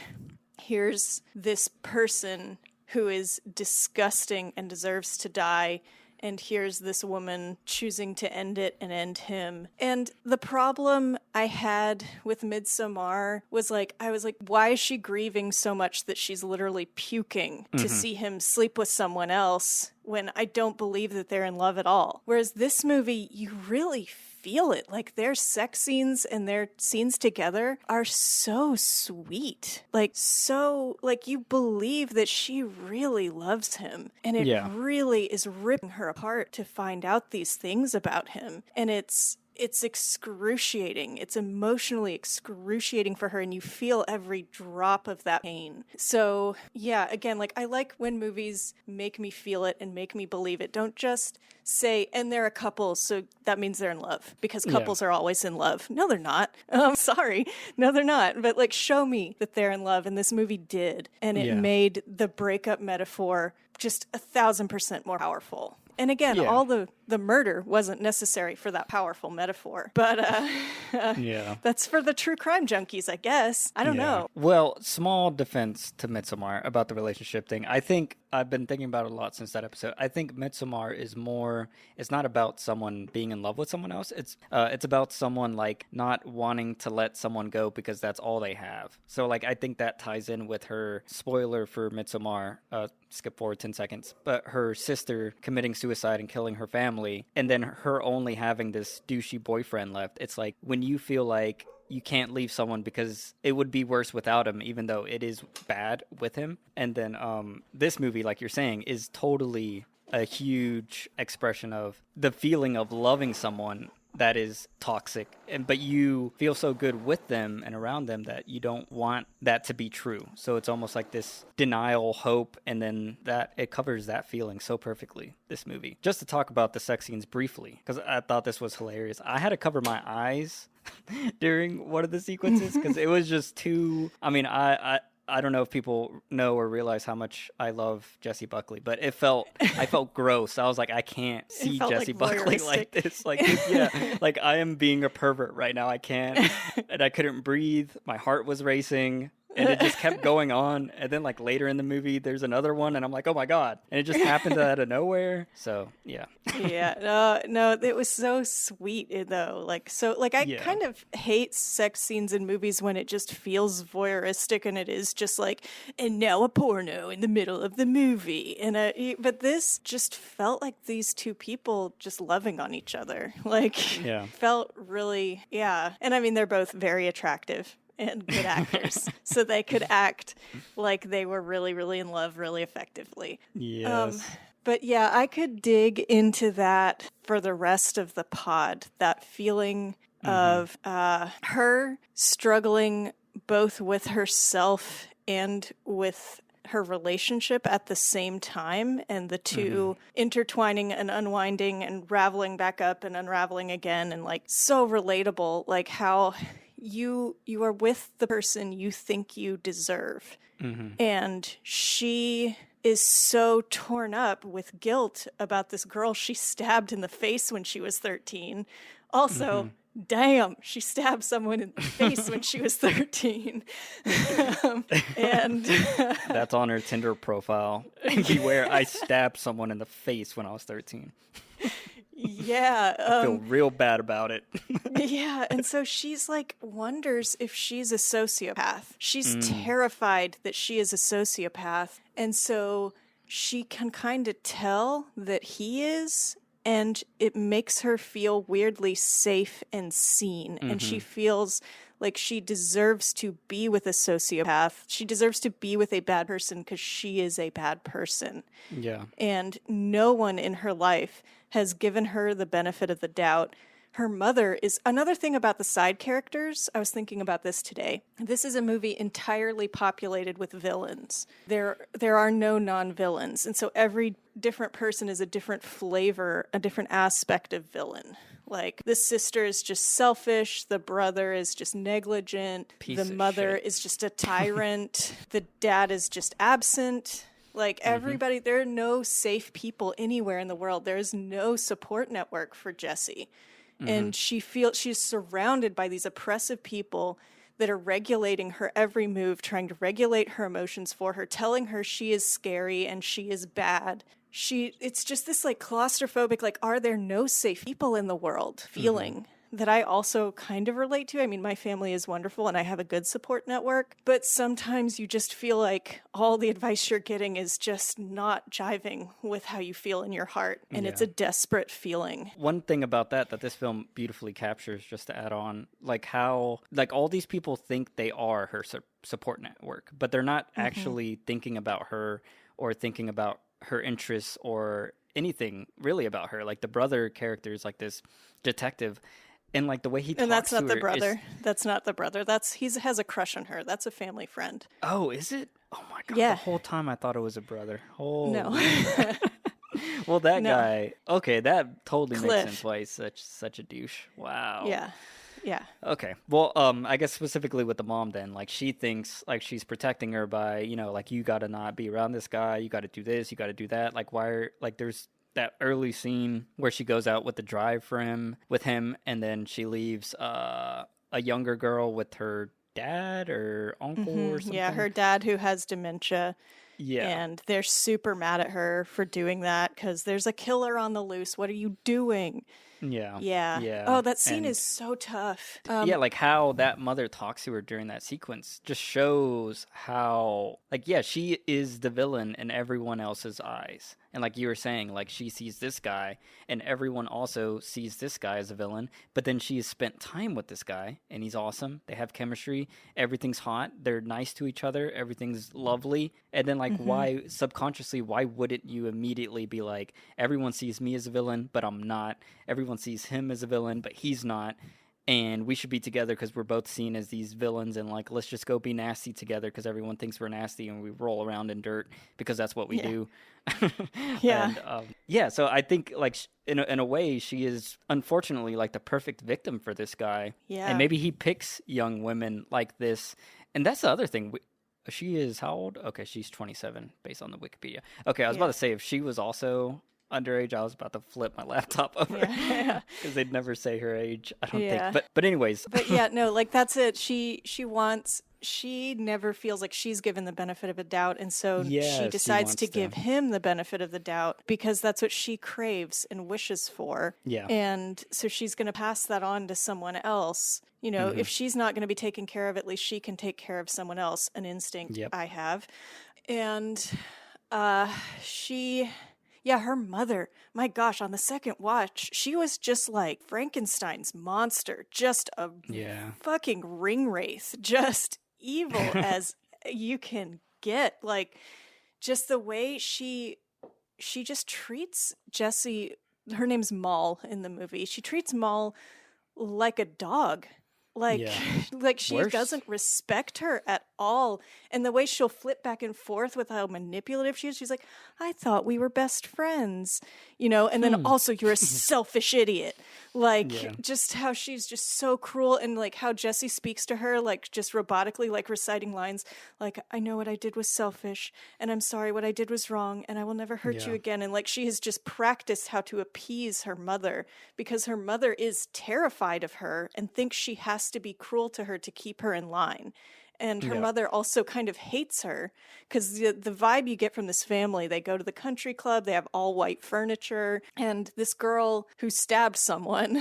here's this person who is disgusting and deserves to die, and here's this woman choosing to end it and end him. And the problem I had with Midsommar was like, I was like, why is she grieving so much that she's literally puking to see him sleep with someone else when I don't believe that they're in love at all? Whereas this movie, you really feel it. Like their sex scenes and their scenes together are so sweet. Like you believe that she really loves him, and it really is ripping her apart to find out these things about him. And it's excruciating. It's emotionally excruciating for her, and you feel every drop of that pain. So, yeah, again, like I like when movies make me feel it and make me believe it. Don't just say, and they're a couple, so that means they're in love, because couples are always in love. No, they're not. Sorry. No, they're not. But like, show me that they're in love, and this movie did. And it made the breakup metaphor just 1,000% more powerful. And again, all the murder wasn't necessary for that powerful metaphor. But that's for the true crime junkies, I guess. I don't know. Well, small defense to Midsommar about the relationship thing. I think I've been thinking about it a lot since that episode. I think Midsommar is more, it's not about someone being in love with someone else. It's about someone like not wanting to let someone go because that's all they have. So like, I think that ties in with her, spoiler for Midsommar, skip forward 10 seconds, but her sister committing suicide and killing her family, and then her only having this douchey boyfriend left. It's like when you feel like you can't leave someone because it would be worse without him, even though it is bad with him. And then this movie, like you're saying, is totally a huge expression of the feeling of loving someone that is toxic, but you feel so good with them and around them that you don't want that to be true. So it's almost like this denial, hope, and then that it covers that feeling so perfectly, this movie. Just to talk about the sex scenes briefly, because I thought this was hilarious. I had to cover my eyes during one of the sequences because it was just too. I mean, I don't know if people know or realize how much I love Jessie Buckley, but I felt gross. I was like, I can't see Jessie Buckley like this. Like, yeah, like I am being a pervert right now. I can't, and I couldn't breathe. My heart was racing. And it just kept going on. And then, like, later in the movie, there's another one. And I'm like, oh, my God. And it just happened out of nowhere. So, yeah. Yeah. No, it was so sweet, though. Like, I kind of hate sex scenes in movies when it just feels voyeuristic and it is just like, and now a porno in the middle of the movie. But this just felt like these two people just loving on each other. Like, felt really, And I mean, they're both very attractive and good actors, so they could act like they were really, really in love really effectively. Yes. But yeah, I could dig into that for the rest of the pod, that feeling of her struggling both with herself and with her relationship at the same time, and the two intertwining and unwinding and raveling back up and unraveling again, and like so relatable, like how you are with the person you think you deserve. And she is so torn up with guilt about this girl she stabbed in the face when she was 13. Also, damn, she stabbed someone in the face when she was 13. And that's on her Tinder profile. Beware, I stabbed someone in the face when I was 13. Yeah. I feel real bad about it. Yeah. And so she's like, wonders if she's a sociopath. She's terrified that she is a sociopath. And so she can kind of tell that he is. And it makes her feel weirdly safe and seen. And she feels like she deserves to be with a sociopath. She deserves to be with a bad person because she is a bad person. Yeah. And no one in her life has given her the benefit of the doubt. Her mother is another thing about the side characters. I was thinking about this today. This is a movie entirely populated with villains. There are no non-villains. And so every different person is a different flavor, a different aspect of villain. Like, the sister is just selfish, the brother is just negligent, the mother is just a tyrant, the dad is just absent. Like, everybody, there are no safe people anywhere in the world. There is no support network for Jessie. And she feels she's surrounded by these oppressive people that are regulating her every move, trying to regulate her emotions for her, telling her she is scary and she is bad. It's just this like claustrophobic, like, are there no safe people in the world feeling that I also kind of relate to. I mean, my family is wonderful and I have a good support network, but sometimes you just feel like all the advice you're getting is just not jiving with how you feel in your heart. And it's a desperate feeling. One thing about that this film beautifully captures, just to add on, like how, like, all these people think they are her support network, but they're not actually thinking about her or thinking about her interests or anything really about her. Like, the brother character is like this detective. And like the way he talks to her. And that's not the brother. That's not the brother. He has a crush on her. That's a family friend. Oh, is it? Oh my God. Yeah. The whole time I thought it was a brother. Oh. No. Well, that guy. Okay, that totally Cliff. makes sense why he's such a douche. Wow. Yeah. Yeah. Okay. Well, I guess specifically with the mom then, like, she thinks like she's protecting her by, like, you got to not be around this guy. You got to do this. You got to do that. Like, there's that early scene where she goes out with the drive with him, and then she leaves a younger girl with her dad or uncle or something. Yeah, her dad who has dementia. Yeah. And they're super mad at her for doing that because there's a killer on the loose. What are you doing? Yeah. Yeah. Oh, that scene is so tough. Yeah, like how that mother talks to her during that sequence just shows how, like, yeah, she is the villain in everyone else's eyes. And like you were saying, like she sees this guy and everyone also sees this guy as a villain, but then she has spent time with this guy and he's awesome. They have chemistry. Everything's hot. They're nice to each other. Everything's lovely. And then like why subconsciously, why wouldn't you immediately be like, everyone sees me as a villain, but I'm not. Everyone sees him as a villain, but he's not. And we should be together because we're both seen as these villains, and like let's just go be nasty together because everyone thinks we're nasty and we roll around in dirt because that's what we do. Yeah. And, yeah, so I think like in a way she is unfortunately like the perfect victim for this guy. Yeah. And maybe he picks young women like this. And that's the other thing. She is how old? Okay, she's 27 based on the Wikipedia. Okay, I was about to say if she was also underage, I was about to flip my laptop over because they'd never say her age, I don't think. But anyways. But yeah, no, like that's it. She never feels like she's given the benefit of a doubt, and so she decides to give him the benefit of the doubt because that's what she craves and wishes for. Yeah. And so she's going to pass that on to someone else. You know, if she's not going to be taken care of, at least she can take care of someone else, an instinct I have. And her mother, my gosh, on the second watch, she was just like Frankenstein's monster, just a fucking ring wraith, just evil as you can get. Like, just the way she just treats Jesse, her name's Maul in the movie, she treats Maul like a dog. Like, like she doesn't respect her at all. And the way she'll flip back and forth with how manipulative she is, she's like, I thought we were best friends, you know, and then also you're a selfish idiot. Like, just how she's just so cruel, and like how Jesse speaks to her, like just robotically, like reciting lines like, I know what I did was selfish, and I'm sorry what I did was wrong, and I will never hurt you again. And like she has just practiced how to appease her mother because her mother is terrified of her and thinks she has to be cruel to her to keep her in line. And her mother also kind of hates her because the vibe you get from this family, they go to the country club, they have all white furniture, and this girl who stabbed someone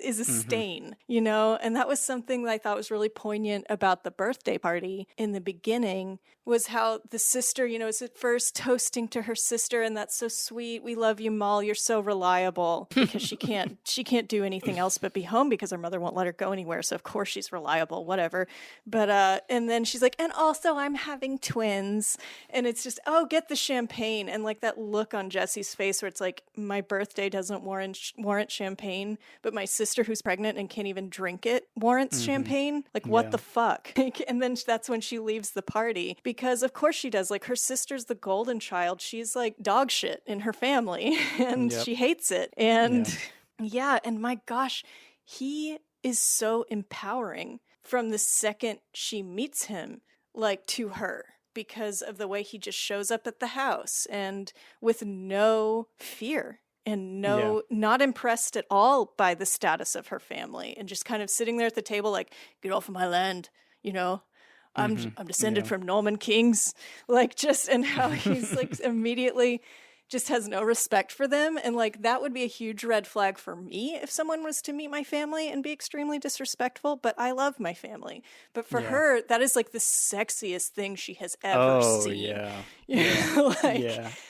is a stain, you know? And that was something that I thought was really poignant about the birthday party in the beginning, was how the sister, you know, is at first toasting to her sister, and that's so sweet. We love you, Moll. You're so reliable, because she can't do anything else but be home because her mother won't let her go anywhere. So of course she's reliable, whatever. But and then she's like, and also I'm having twins, and it's just, oh, get the champagne, and like that look on Jesse's face where it's like, my birthday doesn't warrant champagne, but my sister who's pregnant and can't even drink it warrants champagne. Like, what the fuck? And then that's when she leaves the party, because of course she does. Like, her sister's the golden child. She's like dog shit in her family, and she hates it. And and my gosh, he is so empowering from the second she meets him, like, to her, because of the way he just shows up at the house and with no fear and not impressed at all by the status of her family, and just kind of sitting there at the table like, get off of my land, you know, I'm descended from Norman kings, like, just, and how he's like immediately just has no respect for them. And like, that would be a huge red flag for me if someone was to meet my family and be extremely disrespectful. But I love my family. But for her, that is like the sexiest thing she has ever seen.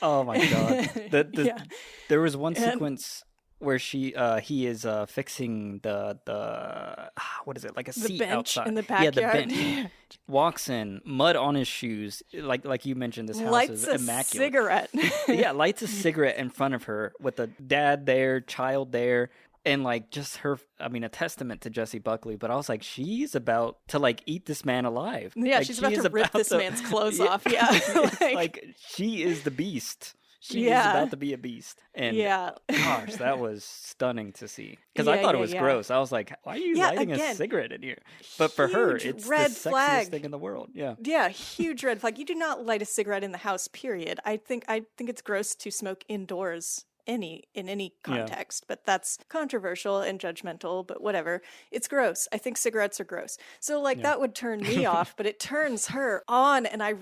Oh my God. There was one sequence where he is fixing the what is it, like a seat bench outside in the backyard. Yeah, the bench. Walks in, mud on his shoes, like you mentioned, this house lights is a immaculate. Cigarette. Lights a cigarette in front of her with a dad there, child there, and like just her, I mean, a testament to Jessie Buckley. But I was like, she's about to like eat this man alive. Yeah, like, she's about to rip this man's clothes off. Yeah, like she is the beast. She is about to be a beast. And gosh, that was stunning to see. Because I thought it was gross. I was like, why are you lighting a cigarette in here? But for her, it's red the flag. sexiest thing in the world. Yeah. Yeah, huge red flag. You do not light a cigarette in the house, period. I think it's gross to smoke indoors in any Yeah. context, but that's controversial and judgmental, but whatever. It's gross. I think cigarettes are gross. So like that would turn me off, but it turns her on, and I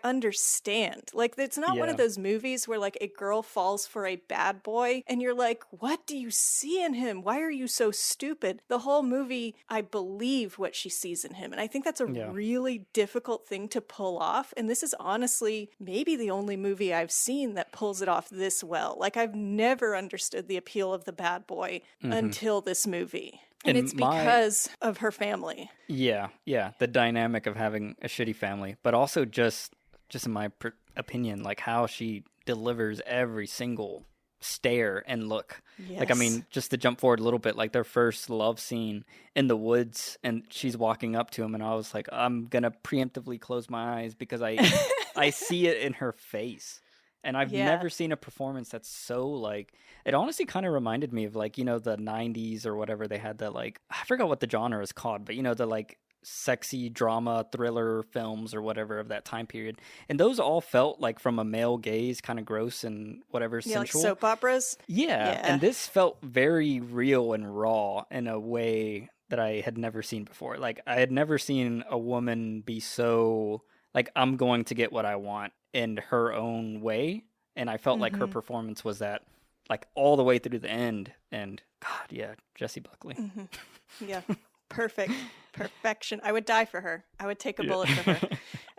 understand. Like it's not one of Yeah. those movies where like a girl falls for a bad boy and you're like, what do you see in him? Why are you so stupid? The whole movie, I believe what she sees in him. And I think that's a really difficult thing to pull off. And this is honestly maybe the only movie I've seen that pulls it off this well. Like I've never understood the appeal of the bad boy until this movie. And it's because of her family. Yeah, the dynamic of having a shitty family, but also just in my opinion, like how she delivers every single stare and look. Yes. Like, I mean, just to jump forward a little bit, like their first love scene in the woods, and she's walking up to him, and I was like, I'm gonna preemptively close my eyes because I see it in her face. And I've never seen a performance that's so, like, it honestly kind of reminded me of, like, you know, the 90s or whatever. They had the, like, I forgot what the genre is called, but, you know, the, like, sexy drama thriller films or whatever of that time period. And those all felt, like, from a male gaze, kind of gross and whatever, sensual. Like soap operas? Yeah. And this felt very real and raw in a way that I had never seen before. Like, I had never seen a woman be so, like, I'm going to get what I want in her own way, and I felt like her performance was that, like, all the way through the end. And God, yeah, Jessie Buckley. Yeah, perfection. I would die for her. I would take a bullet for her.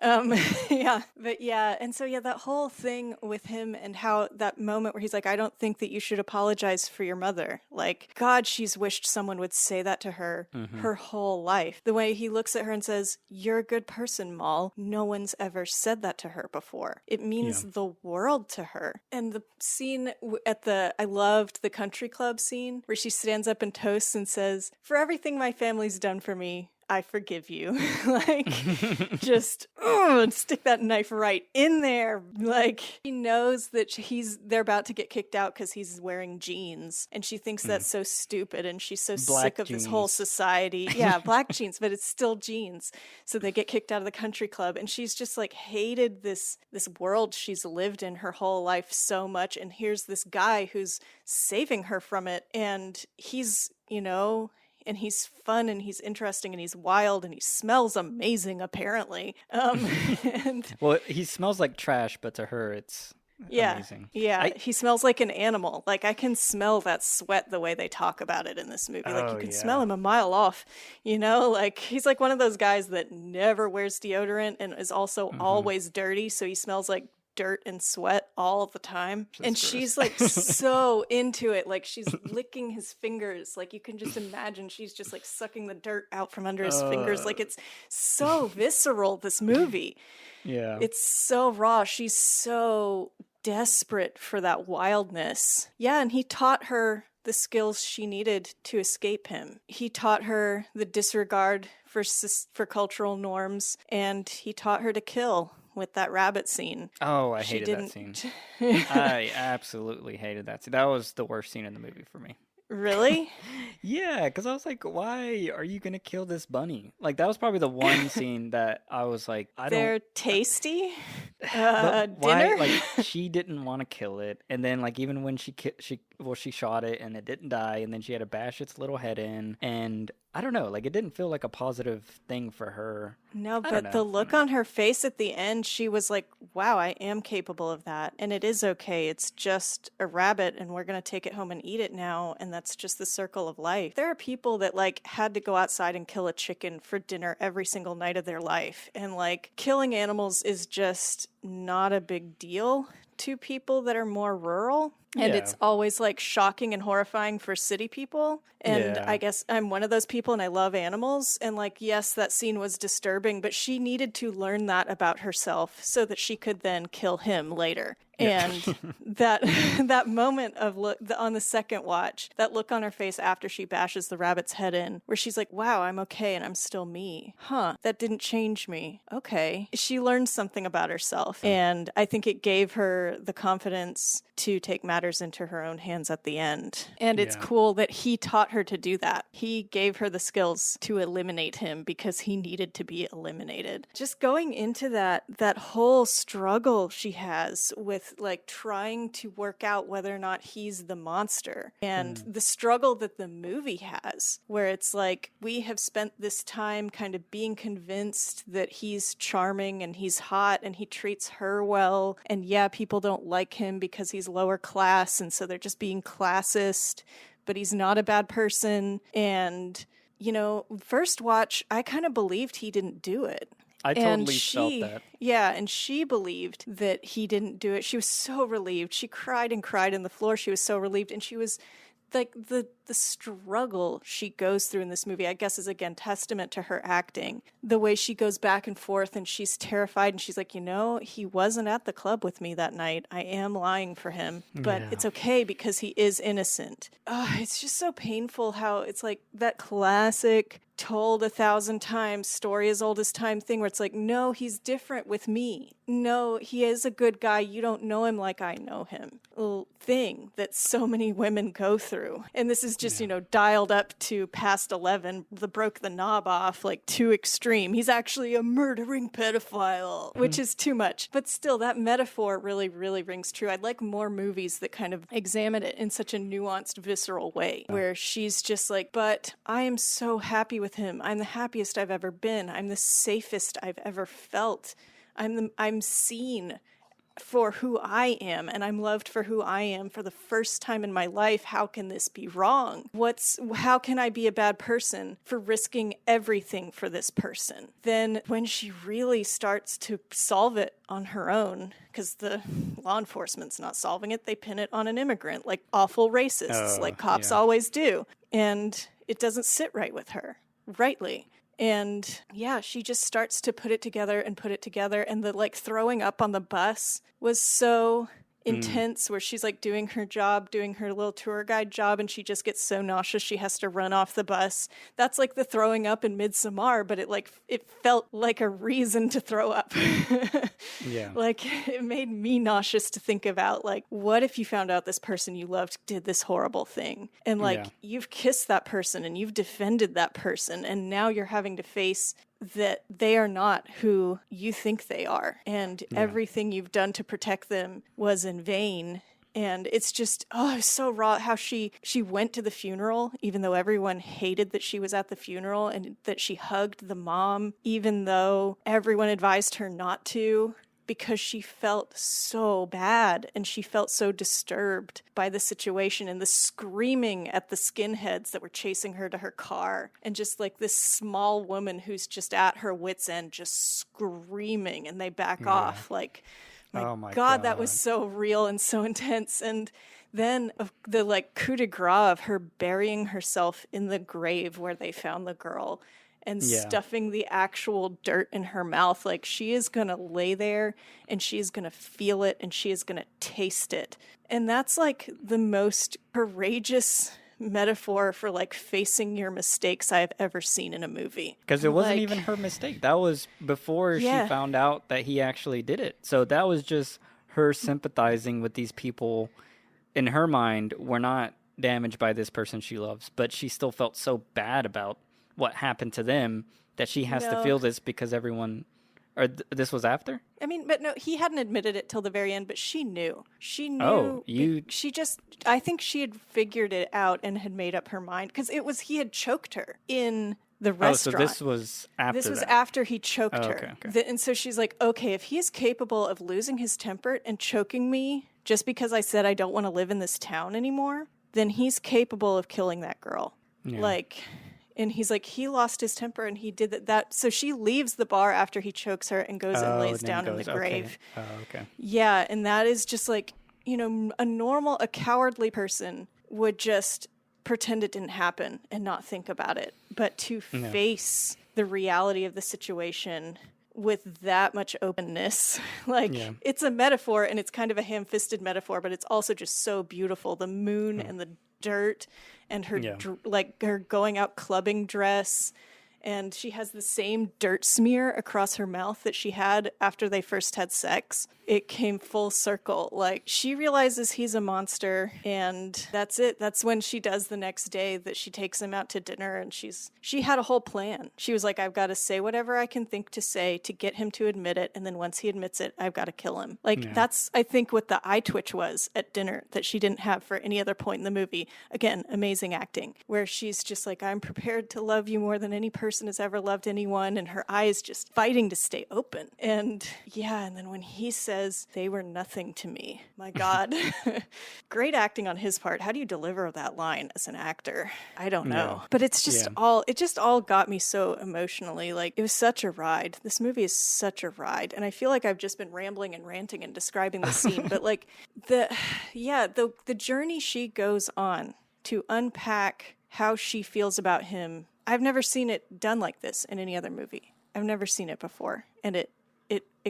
And so that whole thing with him and how that moment where he's like, I don't think that you should apologize for your mother. Like, God, she's wished someone would say that to her her whole life. The way he looks at her and says, you're a good person, Maul. No one's ever said that to her before. It means the world to her. And the scene I loved the country club scene where she stands up and toasts and says, for everything my family's done for me, I forgive you. Like, just stick that knife right in there. Like, he knows that they're about to get kicked out because he's wearing jeans, and she thinks that's so stupid, and she's so sick of this whole society. Yeah, black jeans, but it's still jeans. So they get kicked out of the country club, and she's just like hated this world she's lived in her whole life so much, and here's this guy who's saving her from it, and he's, you know, and he's fun and he's interesting and he's wild and he smells amazing, apparently. Well, he smells like trash, but to her, it's amazing. Yeah, he smells like an animal. Like, I can smell that sweat the way they talk about it in this movie. Like, you can smell him a mile off, you know? Like, he's like one of those guys that never wears deodorant and is also always dirty, so he smells like dirt and sweat all the time. And she's like so into it. Like, she's licking his fingers. Like, you can just imagine she's just like sucking the dirt out from under his fingers. Like, it's so visceral, this movie. Yeah. It's so raw. She's so desperate for that wildness. Yeah, and he taught her the skills she needed to escape him. He taught her the disregard for cultural norms, and he taught her to kill with that rabbit scene. Oh, I hated that scene. I absolutely hated that scene. That was the worst scene in the movie for me. Really? Yeah, because I was like, why are you going to kill this bunny? Like, that was probably the one scene that I was like, They're tasty? But why? Dinner? Like, she didn't want to kill it. And then, like, even when she shot it and it didn't die, and then she had to bash its little head in. And I don't know, like, it didn't feel like a positive thing for her. No, but the look on her face at the end, she was like, wow, I am capable of that. And it is okay. It's just a rabbit, and we're going to take it home and eat it now. And that's just the circle of life. There are people that, like, had to go outside and kill a chicken for dinner every single night of their life. And, like, killing animals is just not a big deal to people that are more rural. And it's always, like, shocking and horrifying for city people. And I guess I'm one of those people, and I love animals. And, like, yes, that scene was disturbing, but she needed to learn that about herself so that she could then kill him later. And that moment of on the second watch, that look on her face after she bashes the rabbit's head in, where she's like, wow, I'm okay and I'm still me. Huh, that didn't change me. Okay. She learned something about herself. And I think it gave her the confidence to take matters into her own hands at the end. And it's Yeah. cool that he taught her to do that. He gave her the skills to eliminate him because he needed to be eliminated. Just going into that whole struggle she has with like trying to work out whether or not he's the monster, and the struggle that the movie has, where it's like, we have spent this time kind of being convinced that he's charming and he's hot and he treats her well, and yeah, people don't like him because he's lower class, and so they're just being classist, but he's not a bad person. And first watch, I kind of believed he didn't do it. I totally felt that. Yeah, and she believed that he didn't do it. She was so relieved. She cried and cried on the floor. She was so relieved. And she was like, the struggle she goes through in this movie, I guess, is again testament to her acting. The way she goes back and forth and she's terrified and she's like, he wasn't at the club with me that night. I am lying for him, but it's okay because he is innocent. It's just so painful how it's like that classic told 1,000 times, story as old as time thing, where it's like, no, he's different with me. No, he is a good guy. You don't know him like I know him. Thing that so many women go through. And this is just, dialed up to past 11, broke the knob off, like too extreme. He's actually a murdering pedophile, which is too much. But still, that metaphor really, really rings true. I'd like more movies that kind of examine it in such a nuanced, visceral way, where she's just like, but I am so happy with him. I'm the happiest I've ever been. I'm the safest I've ever felt. I'm seen for who I am, and I'm loved for who I am for the first time in my life. How can this be wrong? How can I be a bad person for risking everything for this person? Then when she really starts to solve it on her own, because the law enforcement's not solving it, they pin it on an immigrant, like awful racists, like cops always do. And it doesn't sit right with her, rightly. And yeah, she just starts to put it together. And the like throwing up on the bus was so intense, where she's like doing her little tour guide job, and she just gets so nauseous she has to run off the bus. That's like the throwing up in Midsommar, but it felt like a reason to throw up. Yeah. Like, it made me nauseous to think about, like, what if you found out this person you loved did this horrible thing? And like, you've kissed that person and you've defended that person, and now you're having to face that they are not who you think they are, and everything you've done to protect them was in vain. And it's just, it's so raw how she went to the funeral, even though everyone hated that she was at the funeral, and that she hugged the mom, even though everyone advised her not to, because she felt so bad and she felt so disturbed by the situation, and the screaming at the skinheads that were chasing her to her car, and just like this small woman who's just at her wit's end, just screaming, and they back off. Like, my God, that was so real and so intense. And then the like coup de grace of her burying herself in the grave where they found the girl, and stuffing the actual dirt in her mouth. Like, she is going to lay there and she is going to feel it and she is going to taste it. And that's like the most courageous metaphor for like facing your mistakes I've ever seen in a movie. Because it wasn't even her mistake. That was before she found out that he actually did it. So that was just her sympathizing with these people. In her mind, were not damaged by this person she loves, but she still felt so bad about what happened to them that she has to feel this because everyone, or this was after? I mean, but no, he hadn't admitted it till the very end, but she knew. She knew. Oh, I think she had figured it out and had made up her mind, because he had choked her in the restaurant. Oh, so this was after This was that. after he choked her. Okay. And so she's like, okay, if he is capable of losing his temper and choking me just because I said I don't want to live in this town anymore, then he's capable of killing that girl. Yeah. Like... And he's like, he lost his temper and he did that. So she leaves the bar after he chokes her and goes and lays down in the grave. Okay. Yeah, and that is just like, a cowardly person would just pretend it didn't happen and not think about it. But to face the reality of the situation with that much openness, it's a metaphor, and it's kind of a ham-fisted metaphor, but it's also just so beautiful. The moon and the dirt, and her her going out clubbing dress, and she has the same dirt smear across her mouth that she had after they first had sex. it came full circle. Like, she realizes he's a monster, and that's it. That's when she does the next day, that she takes him out to dinner, and she had a whole plan. She was like, I've got to say whatever I can think to say to get him to admit it, and then once he admits it, I've got to kill him. Like, that's, I think, what the eye twitch was at dinner that she didn't have for any other point in the movie. Again, amazing acting, where she's just like, I'm prepared to love you more than any person has ever loved anyone, and her eyes just fighting to stay open. And yeah, and then when he says, they were nothing to me, my God. Great acting on his part. How do you deliver that line as an actor? I don't know. Yeah. But it's just it just all got me so emotionally. Like, it was such a ride. This movie is such a ride. And I feel like I've just been rambling and ranting and describing the scene, but like the journey she goes on to unpack how she feels about him. I've never seen it done like this in any other movie. I've never seen it before, and it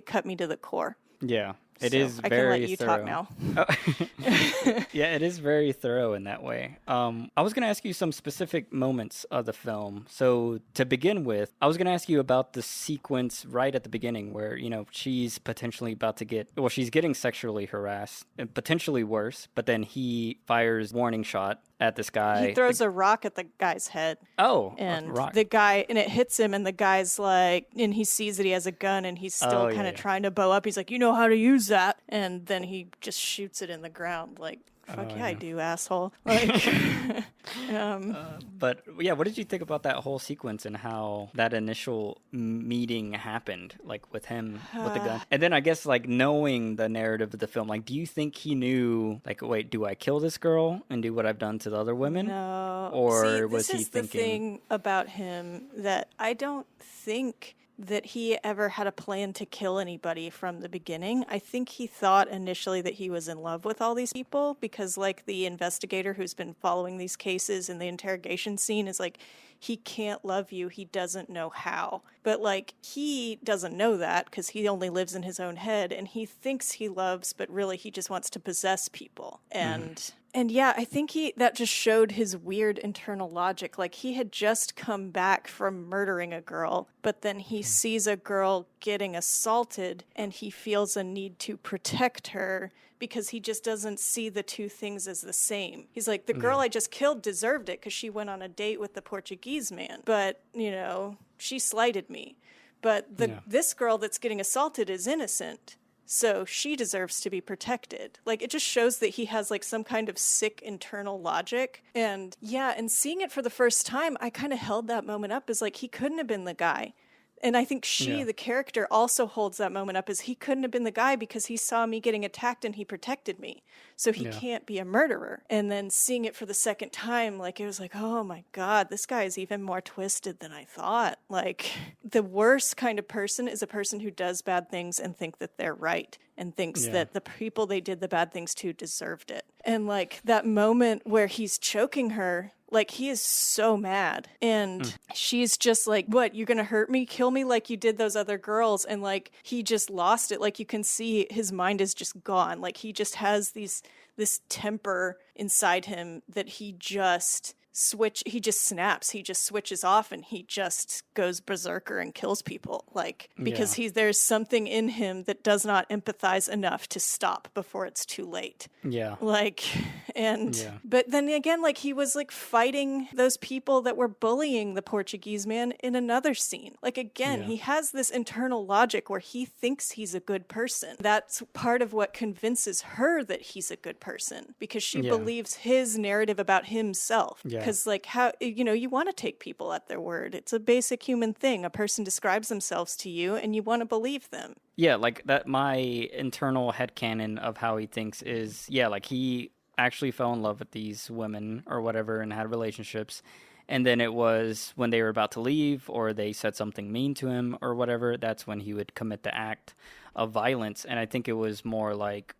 cut me to the core. Yeah, it is very thorough. I can let you talk now. Oh. Yeah, it is very thorough in that way. I was going to ask you some specific moments of the film. So to begin with, I was going to ask you about the sequence right at the beginning where, you know, she's potentially about to she's getting sexually harassed, and potentially worse, but then he fires warning shot at this guy. He throws a rock at the guy's head. Oh, and the guy, and it hits him, and the guy's like, and he sees that he has a gun, and he's still kind of trying to bow up. He's like, you know how to use that, and then he just shoots it in the ground. Like, fuck yeah, I do, asshole. Like, but yeah, what did you think about that whole sequence and how that initial meeting happened, like with him with the gun? And then I guess, like, knowing the narrative of the film, like, do you think he knew, like, wait, do I kill this girl and do what I've done to the other women? No. Or was he thinking? This is the thing about him, that I don't think that he ever had a plan to kill anybody from the beginning. I think he thought initially that he was in love with all these people because, like, the investigator who's been following these cases in the interrogation scene is like, he can't love you, he doesn't know how. But, like, he doesn't know that because he only lives in his own head, and he thinks he loves, but really he just wants to possess people. And yeah, I think that just showed his weird internal logic. Like, he had just come back from murdering a girl, but then he sees a girl getting assaulted, and he feels a need to protect her because he just doesn't see the two things as the same. He's like, the girl I just killed deserved it because she went on a date with the Portuguese man, but, you know, she slighted me. But this girl that's getting assaulted is innocent. So she deserves to be protected. Like, it just shows that he has, like, some kind of sick internal logic. And yeah, and seeing it for the first time, I kind of held that moment up as, like, he couldn't have been the guy. And I think the character, also holds that moment up as he couldn't have been the guy because he saw me getting attacked and he protected me. So he can't be a murderer. And then seeing it for the second time, like, it was like, oh my God, this guy is even more twisted than I thought. Like, the worst kind of person is a person who does bad things and think that they're right and thinks that the people they did the bad things to deserved it. And, like, that moment where he's choking her, like, he is so mad. And she's just like, what, you're going to hurt me? Kill me like you did those other girls? And, like, he just lost it. Like, you can see his mind is just gone. Like, he just has this temper inside him that he just snaps, he just switches off, and he just goes berserker and kills people, like, because there's something in him that does not empathize enough to stop before it's too late. Like, and but then again, like, he was, like, fighting those people that were bullying the Portuguese man in another scene. Like, again, he has this internal logic where he thinks he's a good person. That's part of what convinces her that he's a good person, because she believes his narrative about himself. Because, like, how, you know, you want to take people at their word. It's a basic human thing. A person describes themselves to you, and you want to believe them. Yeah, like, that, my internal headcanon of how he thinks is, like, he actually fell in love with these women or whatever and had relationships. And then it was when they were about to leave or they said something mean to him or whatever, that's when he would commit the act of violence. And I think it was more like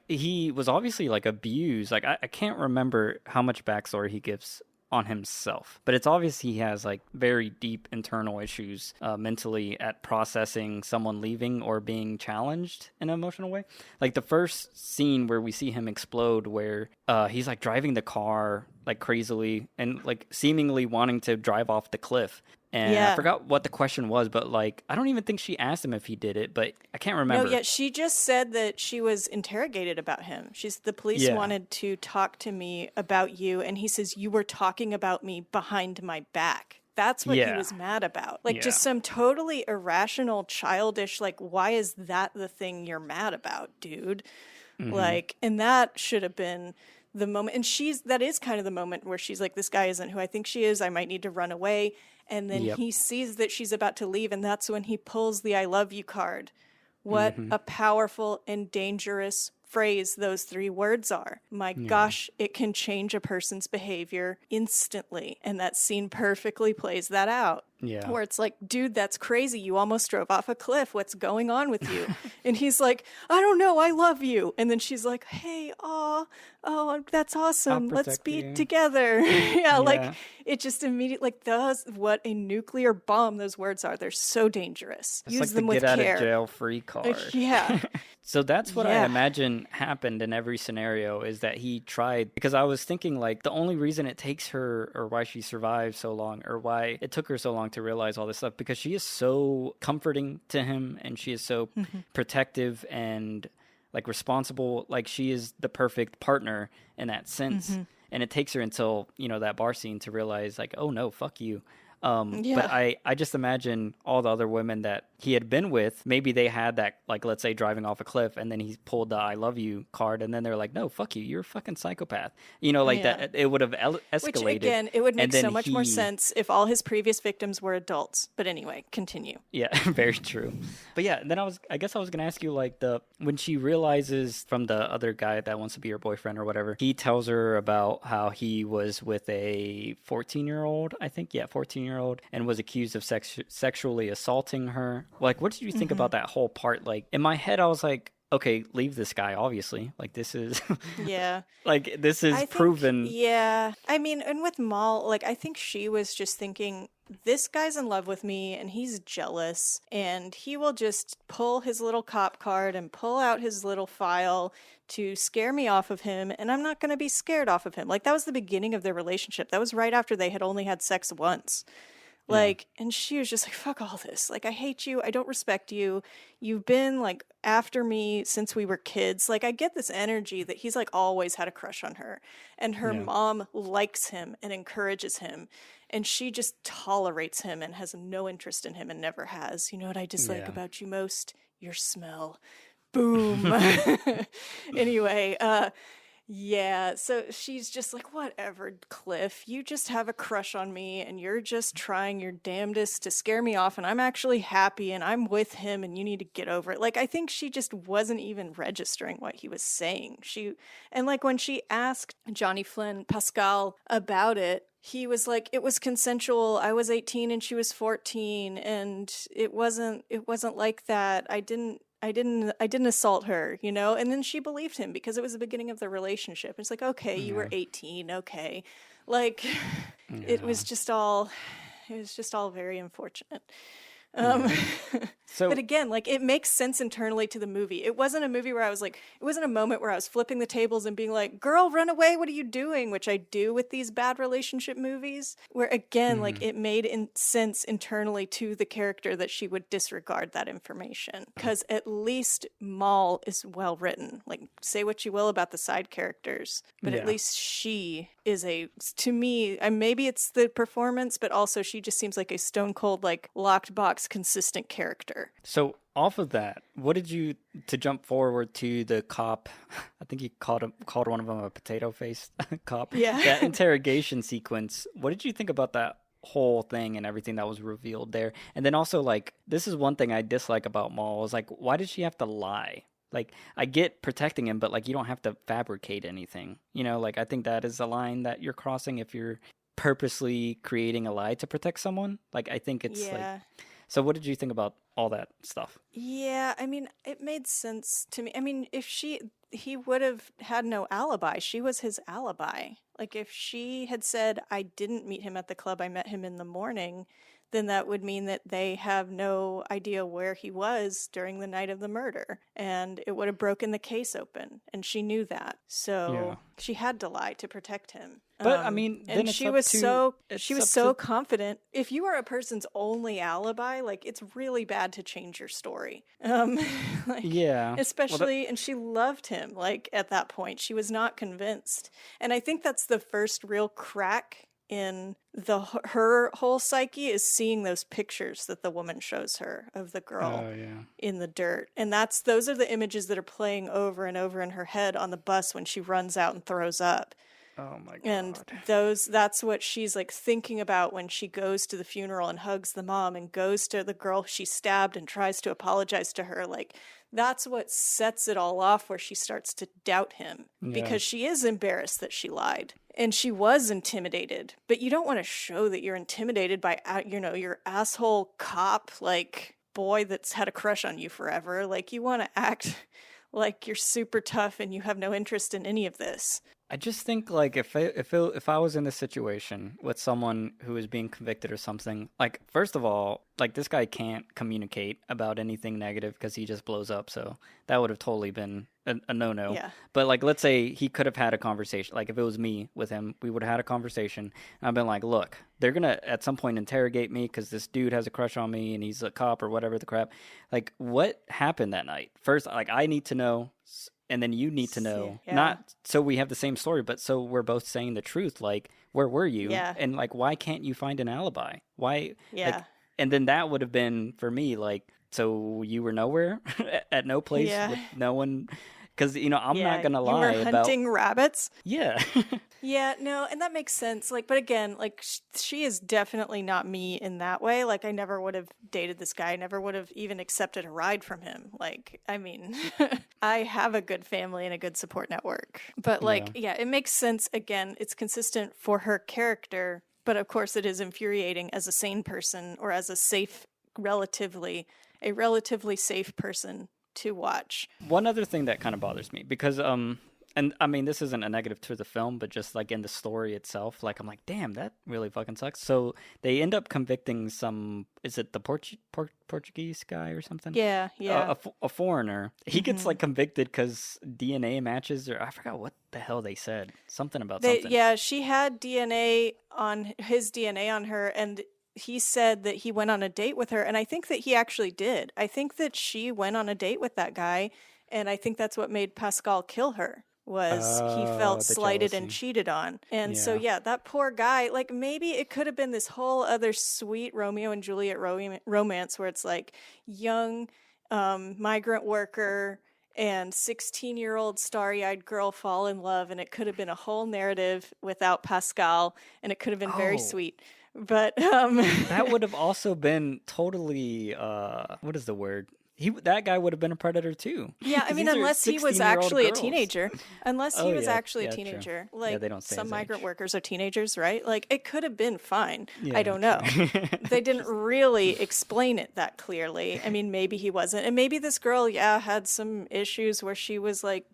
he was obviously, like, abused. Like, I can't remember how much backstory he gives on himself, but it's obvious he has, like, very deep internal issues mentally at processing someone leaving or being challenged in an emotional way. Like, the first scene where we see him explode, where he's, like, driving the car like crazily and like seemingly wanting to drive off the cliff. And I Yeah. forgot what the question was, but like I don't even think she asked him if he did it, but I can't No, remember. yet she just said that she was interrogated about him. The police Yeah. wanted to talk to me about you, and he says, you were talking about me behind my back. That's what he Yeah. was mad about. Like, Yeah. just some totally irrational, childish, like, why is that the thing you're mad about, dude? Hmm. Like, and that should have been the moment. And that is kind of the moment where she's like, this guy isn't who I think she is. I might need to run away. And then Yep. he sees that she's about to leave, and that's when he pulls the I love you card. What Hmm. a powerful and dangerous phrase those three words are. My Yeah. gosh, it can change a person's behavior instantly. And that scene perfectly plays that out. Yeah. Where it's like, dude, that's crazy. You almost drove off a cliff. What's going on with you? And he's like, I don't know. I love you. And then she's like, hey, oh, that's I'll awesome. Let's protect be you. together. Yeah, like Yeah. it just immediately, like, those, what a nuclear bomb those words are. They're so dangerous. It's Use like the them with get out of care. jail free card. Yeah. So that's what I Yeah. imagine happened in every scenario is that he tried, because I was thinking like the only reason it takes her or why she survived so long or why it took her so long to realize all this stuff, because she is so comforting to him and she is so protective and like responsible. Like she is the perfect partner in that sense. And it takes her until, that bar scene to realize like, oh no, fuck you. But Yeah. I just imagine all the other women that he had been with, maybe they had that, like, let's say driving off a cliff and then he pulled the I love you card and then they're like, no, fuck you. You're a fucking psychopath. Like Yeah. that. It would have Which, escalated. again, it would make And then so much more sense if all his previous victims were adults. But anyway, continue. Yeah, very true. But yeah, then I guess I was going to ask you like when she realizes from the other guy that wants to be her boyfriend or whatever, he tells her about how he was with a 14-year-old, I think. Yeah, 14-year-old and was accused of sexually assaulting her. Like, what did you think about that whole part? Like, in my head, I was like, okay, leave this guy, obviously. Like, this is, Yeah. like, this is I think, proven. yeah. I mean, and with Maul, like, I think she was just thinking, this guy's in love with me and he's jealous and he will just pull his little cop card and pull out his little file to scare me off of him, and I'm not going to be scared off of him. Like, that was the beginning of their relationship. That was right after they had only had sex once. Like, and she was just like, fuck all this. Like, I hate you. I don't respect you. You've been like after me since we were kids. Like, I get this energy that he's like always had a crush on her. And her mom likes him and encourages him. And she just tolerates him and has no interest in him and never has. You know what I dislike about you most? Your smell. Boom. Anyway, yeah, so she's just like, whatever, Cliff, you just have a crush on me and you're just trying your damnedest to scare me off and I'm actually happy and I'm with him and you need to get over it. Like, I think she just wasn't even registering what he was saying. And like when she asked Johnny Flynn Pascal about it, he was like, it was consensual. I was 18 and she was 14 and it wasn't like that. I didn't assault her, And then she believed him because it was the beginning of their relationship. It's like, okay, you were 18, okay. Like it was just all very unfortunate. So But again, like it makes sense internally to the movie. It wasn't a movie where it wasn't a moment where I was flipping the tables and being like, girl, run away. What are you doing? Which I do with these bad relationship movies where again, like it made sense internally to the character that she would disregard that information. Because at least Maul is well written. Like say what you will about the side characters, but at least she is to me, maybe it's the performance, but also she just seems like a stone cold, like locked box, consistent character. So off of that, what did you, to jump forward to the cop, I think you called one of them a potato-faced cop. Yeah. That interrogation sequence, what did you think about that whole thing and everything that was revealed there? And then also, like, this is one thing I dislike about Maul, is like, why did she have to lie? Like, I get protecting him, but like, you don't have to fabricate anything. Like, I think that is a line that you're crossing if you're purposely creating a lie to protect someone. Like, I think it's like... So what did you think about all that stuff? Yeah, I mean, it made sense to me. I mean, he would have had no alibi. She was his alibi. Like, if she had said, I didn't meet him at the club, I met him in the morning, then that would mean that they have no idea where he was during the night of the murder. And it would have broken the case open. And she knew that. So she had to lie to protect him. But I mean, then And it's she up was to so it's she was up so to confident. If you are a person's only alibi, like it's really bad to change your story. Like yeah. Well, that, especially, and she loved him. Like at that point, she was not convinced, and I think that's the first real crack in her whole psyche is seeing those pictures that the woman shows her of the girl oh yeah. in the dirt, and those are the images that are playing over and over in her head on the bus when she runs out and throws up. Oh my And god. that's what she's like thinking about when she goes to the funeral and hugs the mom and goes to the girl she stabbed and tries to apologize to her. Like that's what sets it all off, where she starts to doubt him Yeah. because she is embarrassed that she lied and she was intimidated. But you don't want to show that you're intimidated by, your asshole cop, like boy that's had a crush on you forever. Like you want to act like you're super tough and you have no interest in any of this. I just think like if I was in this situation with someone who is being convicted or something, like first of all, like this guy can't communicate about anything negative because he just blows up. So that would have totally been a no-no. Yeah. But like let's say he could have had a conversation. Like if it was me with him, we would have had a conversation. And I've been like, look, they're gonna at some point interrogate me because this dude has a crush on me and he's a cop or whatever the crap. Like what happened that night? First, like I need to know. And then you need to know, Yeah. not so we have the same story, but so we're both saying the truth. Like, where were you? Yeah. And like, why can't you find an alibi? Why? Yeah. Like, and then that would have been for me, like, so you were nowhere at no place Yeah. with no one. Because, I'm Yeah, not going to you lie were about. hunting rabbits. Yeah. Yeah, no, and that makes sense. Like, but again, like she is definitely not me in that way. Like, I never would have dated this guy. I never would have even accepted a ride from him. Like, I mean, I have a good family and a good support network. But like, yeah, it makes sense. Again, it's consistent for her character. But of course, it is infuriating as a sane person or as a relatively safe person to watch. One other thing that kind of bothers me because and I mean this isn't a negative to the film, but just like in the story itself, like I'm like, damn, that really fucking sucks. So they end up convicting is it the Portuguese guy or something? Yeah, yeah. A foreigner. He gets like convicted because DNA matches, or I forgot what the hell they said. Something about something. Yeah, she had his DNA on her, and he said that he went on a date with her, and I think that he actually did. I think that she went on a date with that guy, and I think that's what made Pascal kill her. Was he felt slighted and cheated on. And so, yeah, that poor guy, like maybe it could have been this whole other sweet Romeo and Juliet romance where it's like young migrant worker and 16-year-old starry-eyed girl fall in love, and it could have been a whole narrative without Pascal, and it could have been very sweet. But that would have also been totally what is the word? That guy would have been a predator too. Yeah, I mean, unless he was actually a teenager. Unless he was actually a teenager. True. Like, they don't say some his migrant age. workers are teenagers, right? Like, it could have been fine. Yeah, I don't know. They didn't really explain it that clearly. I mean, maybe he wasn't. And maybe this girl, had some issues where she was, like,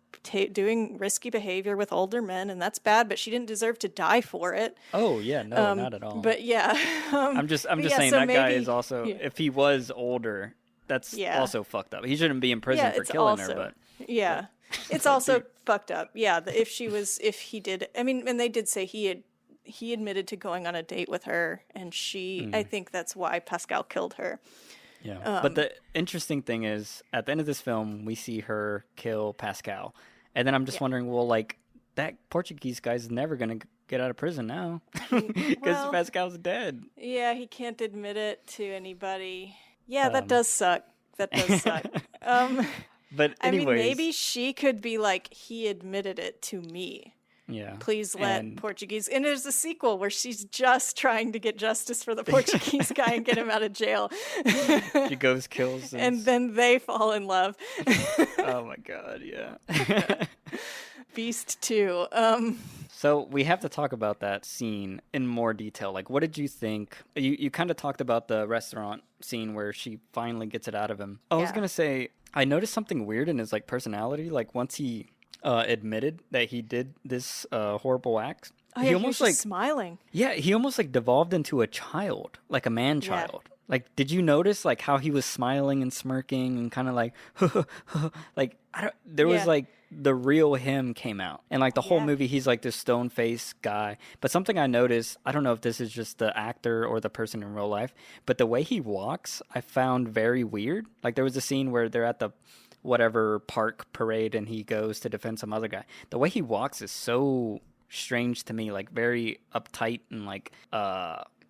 doing risky behavior with older men, and that's bad, but she didn't deserve to die for it. Oh, yeah, no, not at all. But, yeah. I'm just saying so that guy maybe, is also, if he was older... That's also fucked up. He shouldn't be in prison for killing her, but... Yeah. It's also fucked up. Yeah, if he did... I mean, and they did say he admitted to going on a date with her, and I think that's why Pascal killed her. Yeah. But the interesting thing is, at the end of this film, we see her kill Pascal. And then I'm just wondering, well, like, that Portuguese guy's never going to get out of prison now. Because Pascal's dead. Yeah, he can't admit it to anybody. Yeah, that does suck. That does suck. But anyways, I mean, maybe she could be like, he admitted it to me. Yeah. Please let Portuguese. And there's a sequel where she's just trying to get justice for the Portuguese guy and get him out of jail. She goes, kills, and then they fall in love. Oh my God, yeah. Beast 2. So we have to talk about that scene in more detail. Like, what did you think? You kind of talked about the restaurant scene where she finally gets it out of him. I was going to say, I noticed something weird in his, like, personality. Like, once he admitted that he did this horrible act, he almost like smiling. Yeah, he almost like devolved into a child, like a man-child. Like, did you notice like how he was smiling and smirking and kind of like, like I don't. There was Yeah. like the real him came out, and like the whole Yeah. movie, he's like this stone faced guy. But something I noticed, I don't know if this is just the actor or the person in real life, but the way he walks, I found very weird. Like there was a scene where they're at the whatever park parade, and he goes to defend some other guy. The way he walks is so strange to me, like very uptight and like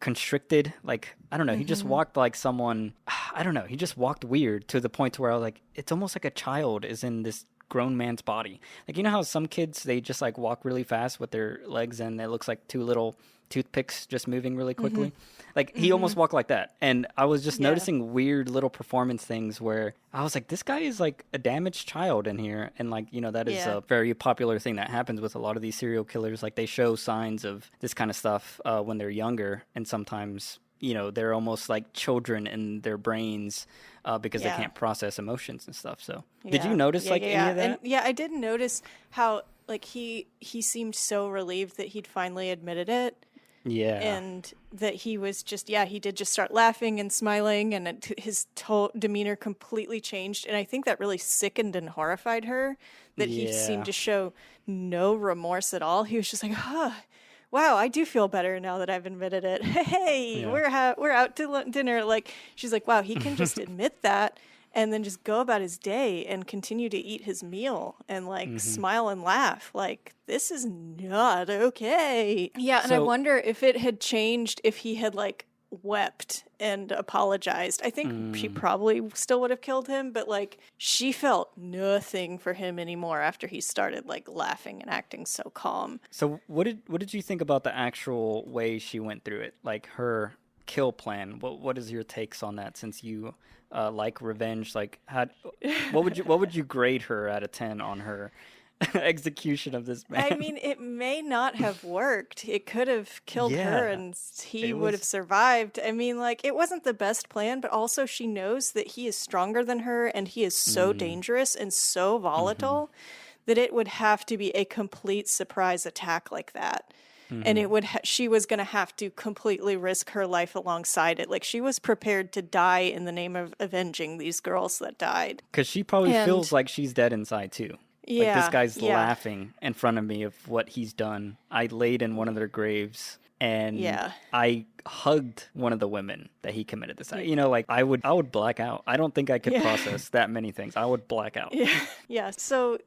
constricted. Like I don't know, he just walked like someone. I don't know, he just walked weird to the point to where I was like, it's almost like a child is in this grown man's body. Like, you know how some kids, they just like walk really fast with their legs and it looks like two little toothpicks just moving really quickly. Like he almost walked like that. And I was just Yeah. noticing weird little performance things where I was like, this guy is like a damaged child in here. And like, you know, that is Yeah. a very popular thing that happens with a lot of these serial killers. Like they show signs of this kind of stuff when they're younger, and sometimes, you know, they're almost like children in their brains because they Yeah. can't process emotions and stuff. So did Yeah. you notice Yeah, like yeah, any yeah. of that? And yeah, I did notice how like he seemed so relieved that he'd finally admitted it. Yeah. And that he was just, yeah, he did just start laughing and smiling, and his demeanor completely changed. And I think that really sickened and horrified her, that he Yeah. seemed to show no remorse at all. He was just like, wow, I do feel better now that I've admitted it. Hey, Yeah. we're out to dinner. Like, she's like, wow, he can just admit that and then just go about his day and continue to eat his meal and like smile and laugh. Like, this is not okay. Yeah, and I So- wonder if it had changed if he had like wept and apologized. I think she probably still would have killed him, but like she felt nothing for him anymore after he started like laughing and acting so calm. So what did you think about the actual way she went through it? Like her kill plan. What is your takes on that, since you like revenge? Like what would you grade her out of 10 on her execution of this man? I mean, it may not have worked. It could have killed her Yeah. and he It would have was- survived. I mean, like, it wasn't the best plan, but also she knows that he is stronger than her and he is so dangerous and so volatile that it would have to be a complete surprise attack like that. And it would she was going to have to completely risk her life alongside it. Like, she was prepared to die in the name of avenging these girls that died. Because she probably And- feels like she's dead inside too. Like, Yeah, this guy's yeah. laughing in front of me of what he's done. I laid in one of their graves, and Yeah. I hugged one of the women that he committed this. You know, like I would black out. I don't think I could Yeah. process that many things. I would black out. Yeah. So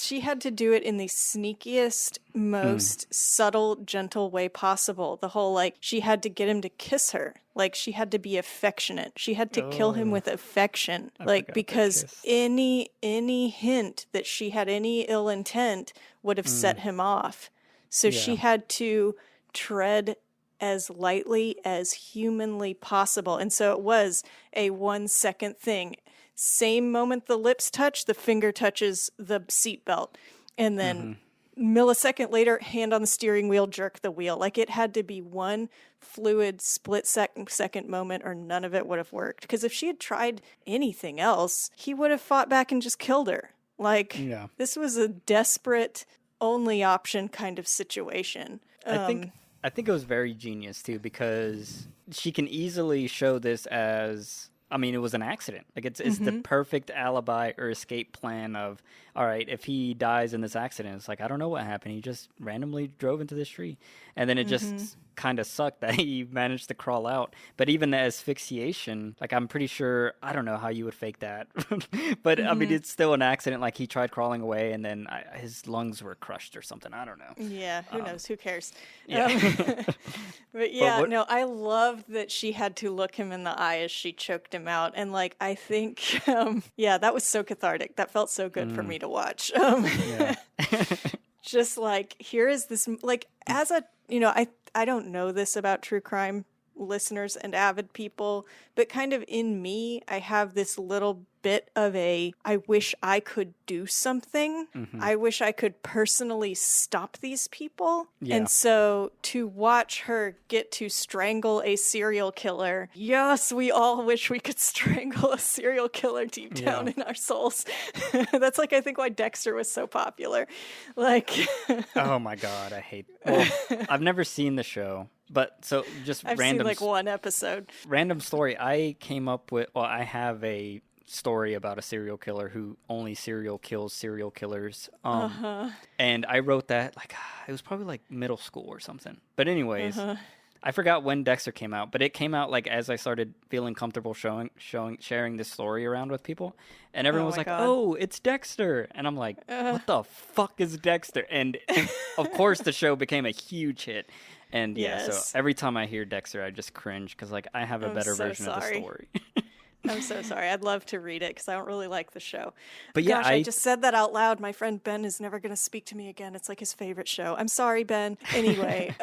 she had to do it in the sneakiest, most subtle, gentle way possible. The whole like she had to get him to kiss her. Like she had to be affectionate. She had to kill him with affection. Like forgot the because kiss. any hint that she had any ill intent would have set him off. So she Yeah. had to tread as lightly as humanly possible. And so it was a 1 second thing. Same moment the lips touch, the finger touches the seatbelt. And then millisecond later, hand on the steering wheel, jerk the wheel. Like it had to be one fluid second moment or none of it would have worked. Because if she had tried anything else, he would have fought back and just killed her. Like Yeah. this was a desperate only option kind of situation. I think it was very genius too, because she can easily show this as, I mean, it was an accident. Like it's the perfect alibi or escape plan of, all right, if he dies in this accident, it's like, I don't know what happened. He just randomly drove into this tree. And then it just kind of sucked that he managed to crawl out. But even the asphyxiation, like I'm pretty sure, I don't know how you would fake that. But I mean, it's still an accident. Like he tried crawling away and then his lungs were crushed or something. I don't know. Yeah, who knows? Who cares? Yeah. But yeah, what- no, I loved that she had to look him in the eye as she choked him out. And like, I think, yeah, that was so cathartic. That felt so good for me to watch. Yeah. Just like, here is this, like, as a, you know, I don't know this about true crime listeners and avid people, but kind of in me, I have this little bit of a, I wish I could do something. I wish I could personally stop these people. Yeah. And so to watch her get to strangle a serial killer, yes, we all wish we could strangle a serial killer deep down Yeah. in our souls. That's like, I think why Dexter was so popular. Like, Oh my God, I hate. Well, I've never seen the show. But so just I've seen like one episode. Random story. I came up with, well, I have a story about a serial killer who only kills serial killers. And I wrote that like it was probably like middle school or something. But anyways, I forgot when Dexter came out, but it came out like as I started feeling comfortable sharing this story around with people, and everyone was like, God. "Oh, it's Dexter," and I'm like, "What the fuck is Dexter?" And of course, the show became a huge hit. And yeah, so every time I hear Dexter, I just cringe because like I have a better version of the story. I'm so sorry. I'd love to read it because I don't really like the show. But yeah, gosh, I just said that out loud. My friend Ben is never going to speak to me again. It's like his favorite show. I'm sorry, Ben. Anyway.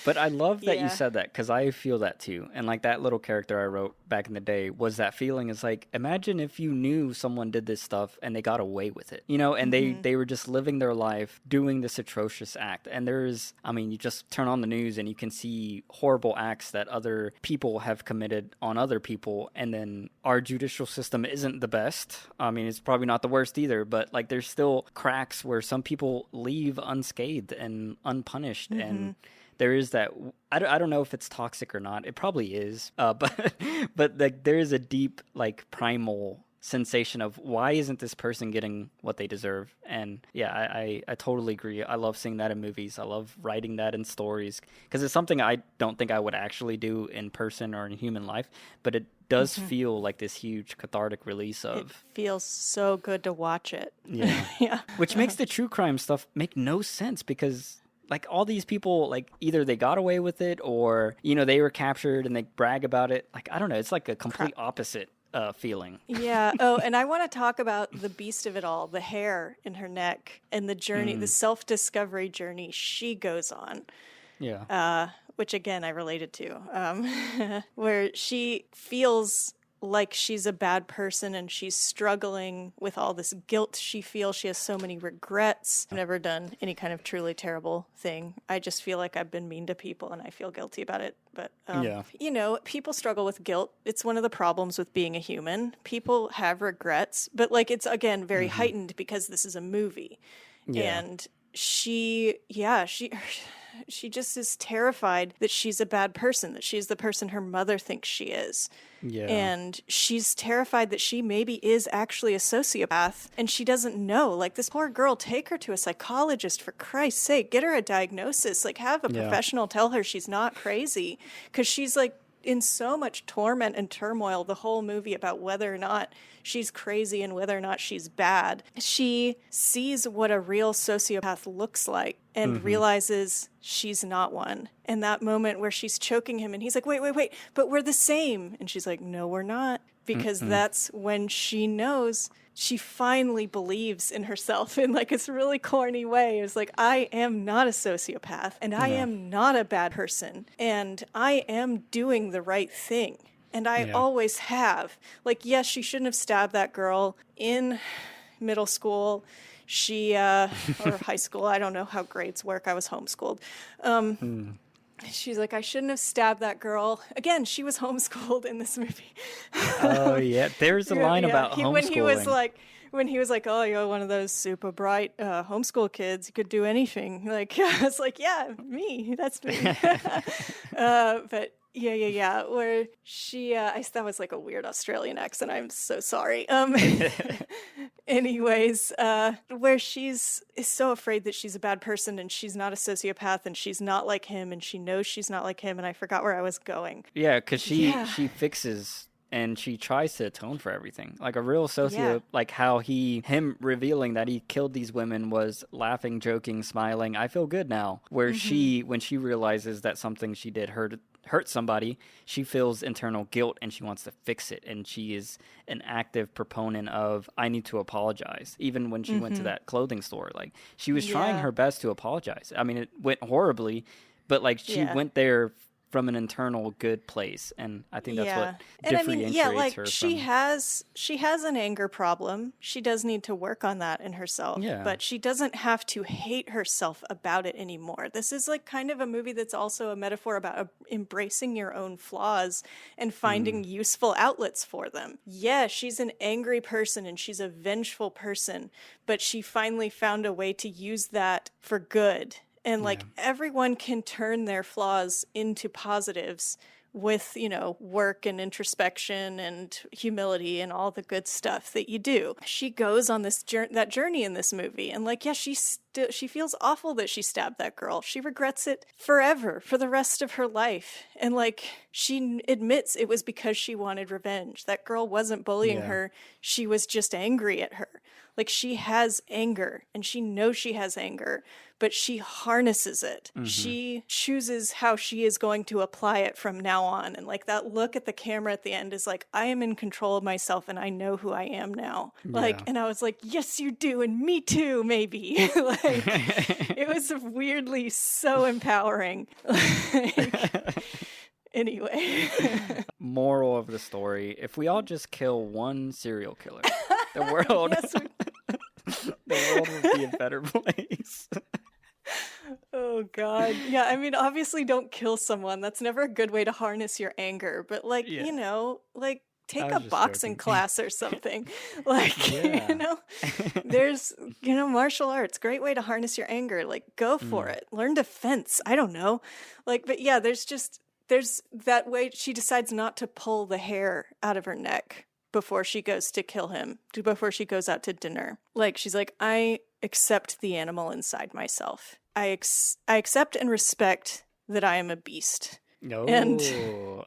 But I love that you said that because I feel that too. And like that little character I wrote back in the day was that feeling is like, imagine if you knew someone did this stuff and they got away with it, you know, and they were just living their life doing this atrocious act. And you just turn on the news and you can see horrible acts that other people have committed on other people. And then our judicial system isn't the best. I mean, it's probably not the worst either, but like there's still cracks where some people leave unscathed and unpunished. And there is that, I don't know if it's toxic or not. It probably is. But like there is a deep, like primal sensation of why isn't this person getting what they deserve? And yeah, I totally agree. I love seeing that in movies. I love writing that in stories because it's something I don't think I would actually do in person or in human life, but it does feel like this huge cathartic release of... It feels so good to watch it. Yeah. Yeah. Which makes the true crime stuff make no sense because like all these people, like either they got away with it or, you know, they were captured and they brag about it. Like, I don't know. It's like a complete opposite feeling. Yeah. Oh, and I want to talk about the beast of it all, the hair in her neck and the journey, the self-discovery journey she goes on. Yeah. Which again, I related to, where she feels like she's a bad person and she's struggling with all this guilt she feels. She has so many regrets. I've never done any kind of truly terrible thing. I just feel like I've been mean to people and I feel guilty about it. But, you know, people struggle with guilt. It's one of the problems with being a human. People have regrets, but like it's, again, very heightened because this is a movie. Yeah. And she just is terrified that she's a bad person, that she's the person her mother thinks she is. Yeah. And she's terrified that she maybe is actually a sociopath and she doesn't know. Like, this poor girl, take her to a psychologist, for Christ's sake. Get her a diagnosis. Like, have a professional tell her she's not crazy. Because she's, like, in so much torment and turmoil the whole movie about whether or not she's crazy and whether or not she's bad. She sees what a real sociopath looks like and realizes she's not one. And that moment where she's choking him and he's like, wait, but we're the same. And she's like, no, we're not. Because that's when she knows, she finally believes in herself in like this really corny way. It's like, I am not a sociopath and I am not a bad person and I am doing the right thing. And I always have. Like, yes, she shouldn't have stabbed that girl in middle school. She, or high school. I don't know how grades work. I was homeschooled. She's like, I shouldn't have stabbed that girl. Again, she was homeschooled in this movie. Oh, yeah. There's a line about homeschooling. When he was like, oh, you're one of those super bright homeschool kids. You could do anything. Like, I was like, yeah, me. That's me. But yeah. Where she, that was like a weird Australian accent. I'm so sorry. Anyways, where is so afraid that she's a bad person and she's not a sociopath and she's not like him and she knows she's not like him. And I forgot where I was going. Yeah, because she fixes and she tries to atone for everything. Like a real sociopath, like how him revealing that he killed these women was laughing, joking, smiling. I feel good now. Where when she realizes that something she did hurt somebody, she feels internal guilt and she wants to fix it. And she is an active proponent of, I need to apologize. Even when she went to that clothing store, like she was trying her best to apologize. I mean, it went horribly, but like she went there from an internal good place, and I think that's what differentiates her from... She has an anger problem. She does need to work on that in herself, but she doesn't have to hate herself about it anymore. This is like kind of a movie that's also a metaphor about embracing your own flaws and finding useful outlets for them. Yeah, she's an angry person and she's a vengeful person, but she finally found a way to use that for good. And like everyone can turn their flaws into positives with, work and introspection and humility and all the good stuff that you do. She goes on that journey in this movie, and like, yeah, she feels awful that she stabbed that girl. She regrets it forever, for the rest of her life. And like, she admits it was because she wanted revenge. That girl wasn't bullying her. She was just angry at her. Like, she has anger, and she knows she has anger, but she harnesses it. Mm-hmm. She chooses how she is going to apply it from now on. And like, that look at the camera at the end is like, I am in control of myself and I know who I am now. Like, and I was like, yes, you do. And me too, maybe. Like, it was weirdly so empowering. Anyway. Moral of the story, if we all just kill one serial killer, the world, the world would be a better place. Oh, God. Yeah, I mean, obviously don't kill someone. That's never a good way to harness your anger. But like, like, take a boxing class or something. Like, there's, martial arts, great way to harness your anger. Like, go for it. Learn defense. I don't know. Like, but yeah, there's that way she decides not to pull the hair out of her neck before she goes to kill him, before she goes out to dinner. Like, she's like, I accept the animal inside myself. I accept and respect that I am a beast. No.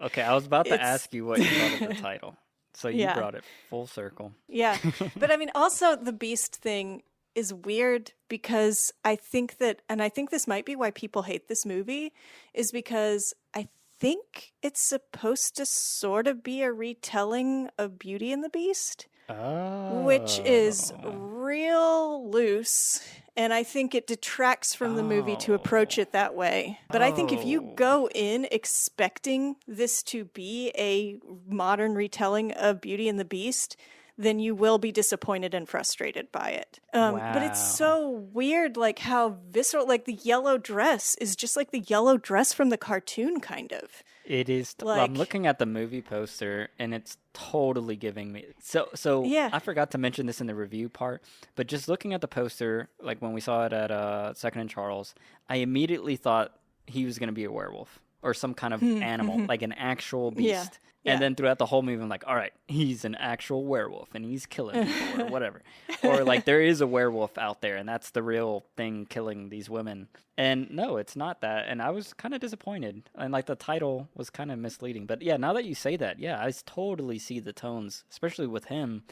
Okay, I was about to ask you what you thought of the title. So you brought it full circle. Yeah. But I mean, also the beast thing is weird because I think this might be why people hate this movie, is because I think it's supposed to sort of be a retelling of Beauty and the Beast, which is real loose. And I think it detracts from the movie to approach it that way. But I think if you go in expecting this to be a modern retelling of Beauty and the Beast, then you will be disappointed and frustrated by it. But it's so weird, like how visceral, like the yellow dress is just like the yellow dress from the cartoon, kind of. It is. I'm looking at the movie poster, and it's totally giving me. So I forgot to mention this in the review part, but just looking at the poster, like when we saw it at Second and Charles, I immediately thought he was going to be a werewolf or some kind of animal, like an actual beast. Yeah. And then throughout the whole movie, I'm like, all right, he's an actual werewolf and he's killing people or whatever. Or like there is a werewolf out there and that's the real thing killing these women. And no, it's not that. And I was kind of disappointed. And like the title was kind of misleading. But yeah, now that you say that, yeah, I totally see the tones, especially with him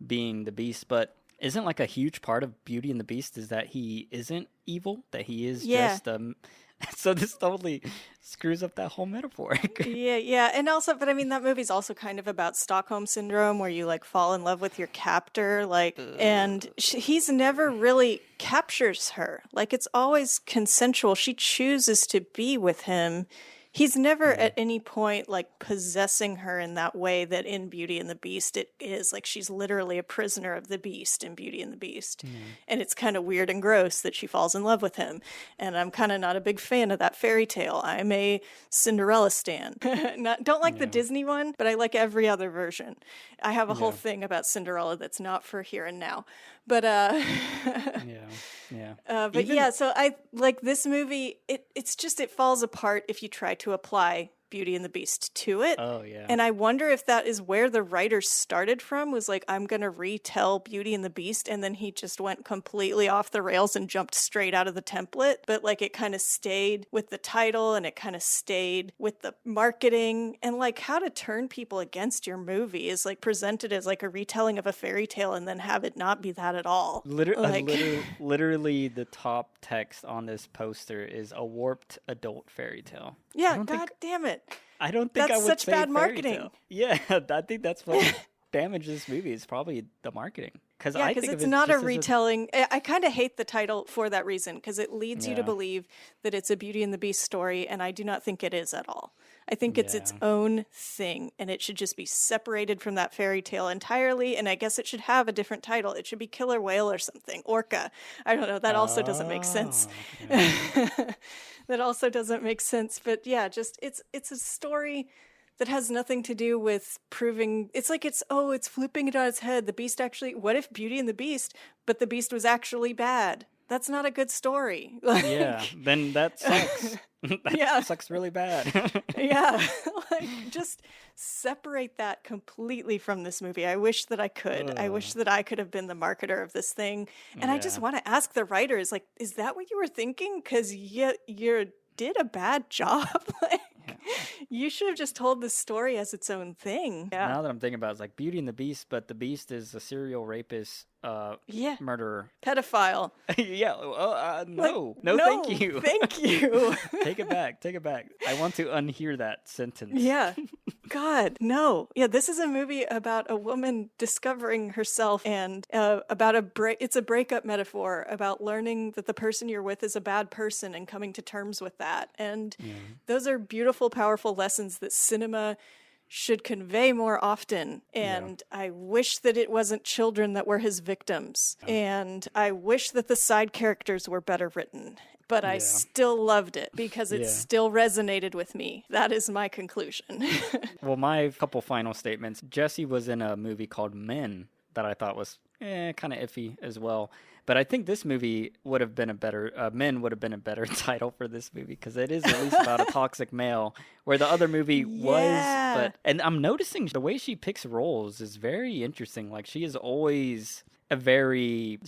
being the beast. But isn't like a huge part of Beauty and the Beast is that he isn't evil, that he is just so this totally screws up that whole metaphor. Yeah. And also, but I mean, that movie's also kind of about Stockholm Syndrome, where you like fall in love with your captor, like, and he's never really captures her. Like, it's always consensual. She chooses to be with him. He's never at any point like possessing her in that way that in Beauty and the Beast it is. Like, she's literally a prisoner of the beast in Beauty and the Beast. And it's kind of weird and gross that she falls in love with him. And I'm kind of not a big fan of that fairy tale. I'm a Cinderella stan. Don't like the Disney one, but I like every other version. I have a whole thing about Cinderella that's not for here and now. But so I like this movie. It's just, it falls apart if you try to apply Beauty and the Beast to it. Oh, yeah. And I wonder if that is where the writer started from, was like, I'm going to retell Beauty and the Beast, and then he just went completely off the rails and jumped straight out of the template. But like, it kind of stayed with the title, and it kind of stayed with the marketing, and like how to turn people against your movie is like presented as like a retelling of a fairy tale and then have it not be that at all. Literally the top text on this poster is a warped adult fairy tale. Yeah, damn it. I don't think that's I would such say bad fairy marketing. Tale. Yeah, I think that's what damaged this movie is probably the marketing. Because it's not a retelling. I kind of hate the title for that reason, because it leads you to believe that it's a Beauty and the Beast story, and I do not think it is at all. I think it's its own thing, and it should just be separated from that fairy tale entirely, and I guess it should have a different title. It should be Killer Whale or something. Orca. I don't know. That also doesn't make sense. Yeah. That also doesn't make sense. But yeah, just it's a story that has nothing to do with proving. It's like it's flipping it on its head. The Beast actually, what if Beauty and the Beast, but the Beast was actually bad? that's not a good story. Like, Yeah, then that sucks. That sucks really bad. yeah, like just separate that completely from this movie. I wish that I could. I wish that I could have been the marketer of this thing. And I just want to ask the writers, like, is that what you were thinking? Because you did a bad job. Like, you should have just told this story as its own thing. Yeah. Now that I'm thinking about it, it's like Beauty and the Beast, but the Beast is a serial rapist, murderer. Pedophile. No, thank you. Thank you. Take it back. I want to unhear that sentence. Yeah. God, no. Yeah, this is a movie about a woman discovering herself and about it's a breakup metaphor about learning that the person you're with is a bad person and coming to terms with that. And those are beautiful, powerful lessons that cinema should convey more often. And I wish that it wasn't children that were his victims. And I wish that the side characters were better written. But I still loved it because it still resonated with me. That is my conclusion. Well, my couple final statements. Jesse was in a movie called Men that I thought was kind of iffy as well. But I think this movie would have been Men would have been a better title for this movie because it is at least about a toxic male, where the other movie was. And I'm noticing the way she picks roles is very interesting. Like she is always a very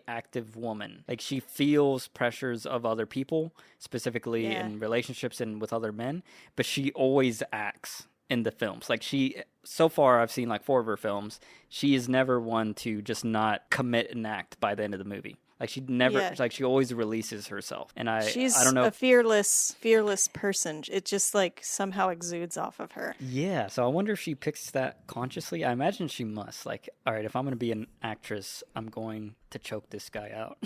active woman. Like she feels pressures of other people, specifically in relationships and with other men, but she always acts in the films. Like so far I've seen like 4 of her films. She is never one to just not commit an act by the end of the movie. Like she never, like she always releases herself. And she's I don't know. A fearless person. It just like somehow exudes off of her. Yeah. So I wonder if she picks that consciously. I imagine she must. Like, all right, if I'm going to be an actress, I'm going to choke this guy out.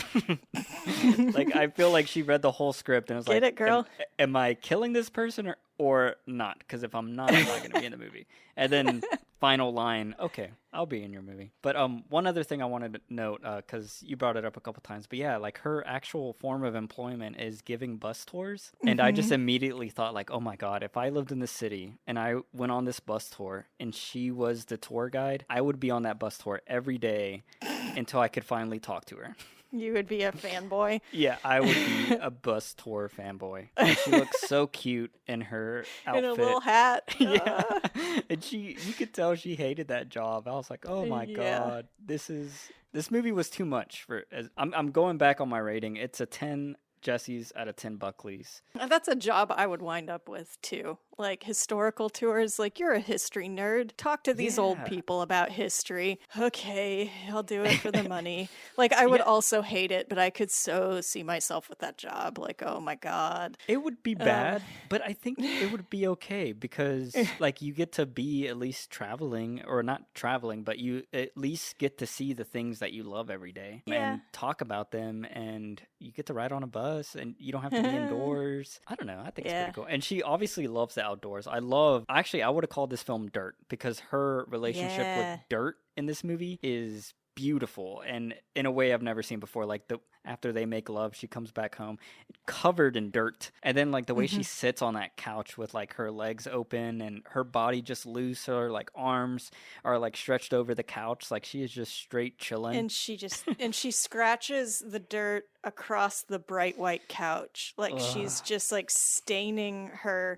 Like, I feel like she read the whole script and was like, get it, girl. Am I killing this person or not? Because if I'm not, I'm not going to be in the movie. And then final line, okay, I'll be in your movie. But one other thing I wanted to note, because you brought it up a couple times, but yeah, like her actual form of employment is giving bus tours. And I just immediately thought like, oh my God, if I lived in the city and I went on this bus tour and she was the tour guide, I would be on that bus tour every day until I could finally talk to her. You would be a fanboy. Yeah, I would be a bus tour fanboy. And she looks so cute in her outfit. In a little hat. Yeah. And you could tell she hated that job. I was like, oh my God, this movie was too much I'm going back on my rating. It's a 10 Jessies out of 10 Buckleys. That's a job I would wind up with too. Like historical tours, like you're a history nerd. Talk to these old people about history. Okay, I'll do it for the money. Like I would also hate it, but I could so see myself with that job. Like, oh my God. It would be bad, but I think it would be okay because like you get to be at least traveling, or not traveling, but you at least get to see the things that you love every day and talk about them, and you get to ride on a bus and you don't have to be indoors. I don't know. I think it's pretty cool. And she obviously loves the outdoors. I would have called this film Dirt because her relationship with dirt in this movie is beautiful and in a way I've never seen before. Like after they make love, she comes back home covered in dirt, and then like the way she sits on that couch with like her legs open and her body just loose, her like arms are like stretched over the couch, like she is just straight chilling, and she scratches the dirt across the bright white couch, like she's just like staining her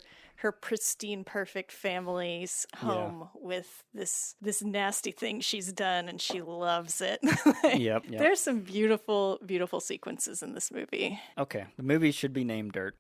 pristine, perfect family's home with this nasty thing she's done, and she loves it. Yep. There's some beautiful, beautiful sequences in this movie. Okay, the movie should be named Dirt.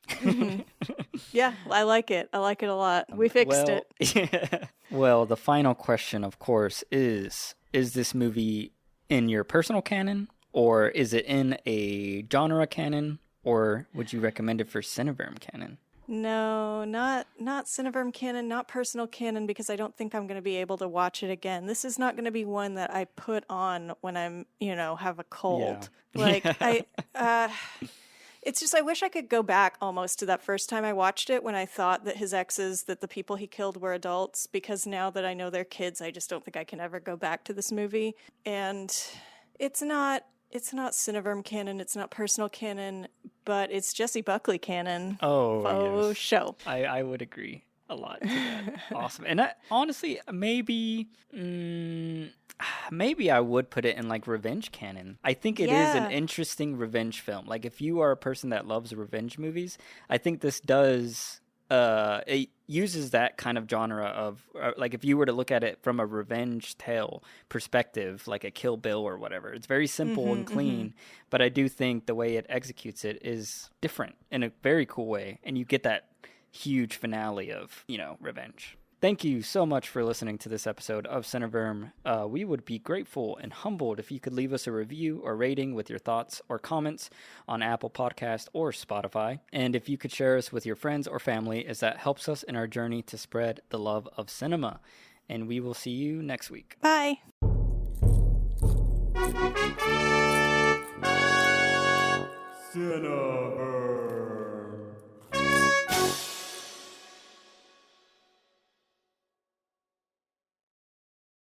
Yeah, I like it. I like it a lot. We fixed it. Yeah. Well, the final question, of course, is this movie in your personal canon, or is it in a genre canon, or would you recommend it for Cineverm canon? No, not Cineverm canon, not personal canon, because I don't think I'm going to be able to watch it again. This is not going to be one that I put on when I'm, have a cold. Yeah. Like it's just, I wish I could go back almost to that first time I watched it when I thought that that the people he killed were adults, because now that I know they're kids, I just don't think I can ever go back to this movie. And it's not Cineverm canon, it's not personal canon, but it's Jessie Buckley canon. Oh, yes. Show. I would agree a lot to that. Awesome. And honestly, maybe Maybe I would put it in like revenge canon. I think it is an Yeah. interesting revenge film. Like if you are a person that loves revenge movies, I think this does it uses that kind of genre of like if you were to look at it from a revenge tale perspective, like a Kill Bill or whatever. It's very simple and clean, but I do think the way it executes it is different in a very cool way, and you get that huge finale of, revenge. Thank you so much for listening to this episode of Cineverm. We would be grateful and humbled if you could leave us a review or rating with your thoughts or comments on Apple Podcast or Spotify. And if you could share us with your friends or family, as that helps us in our journey to spread the love of cinema. And we will see you next week. Bye. Cineverse.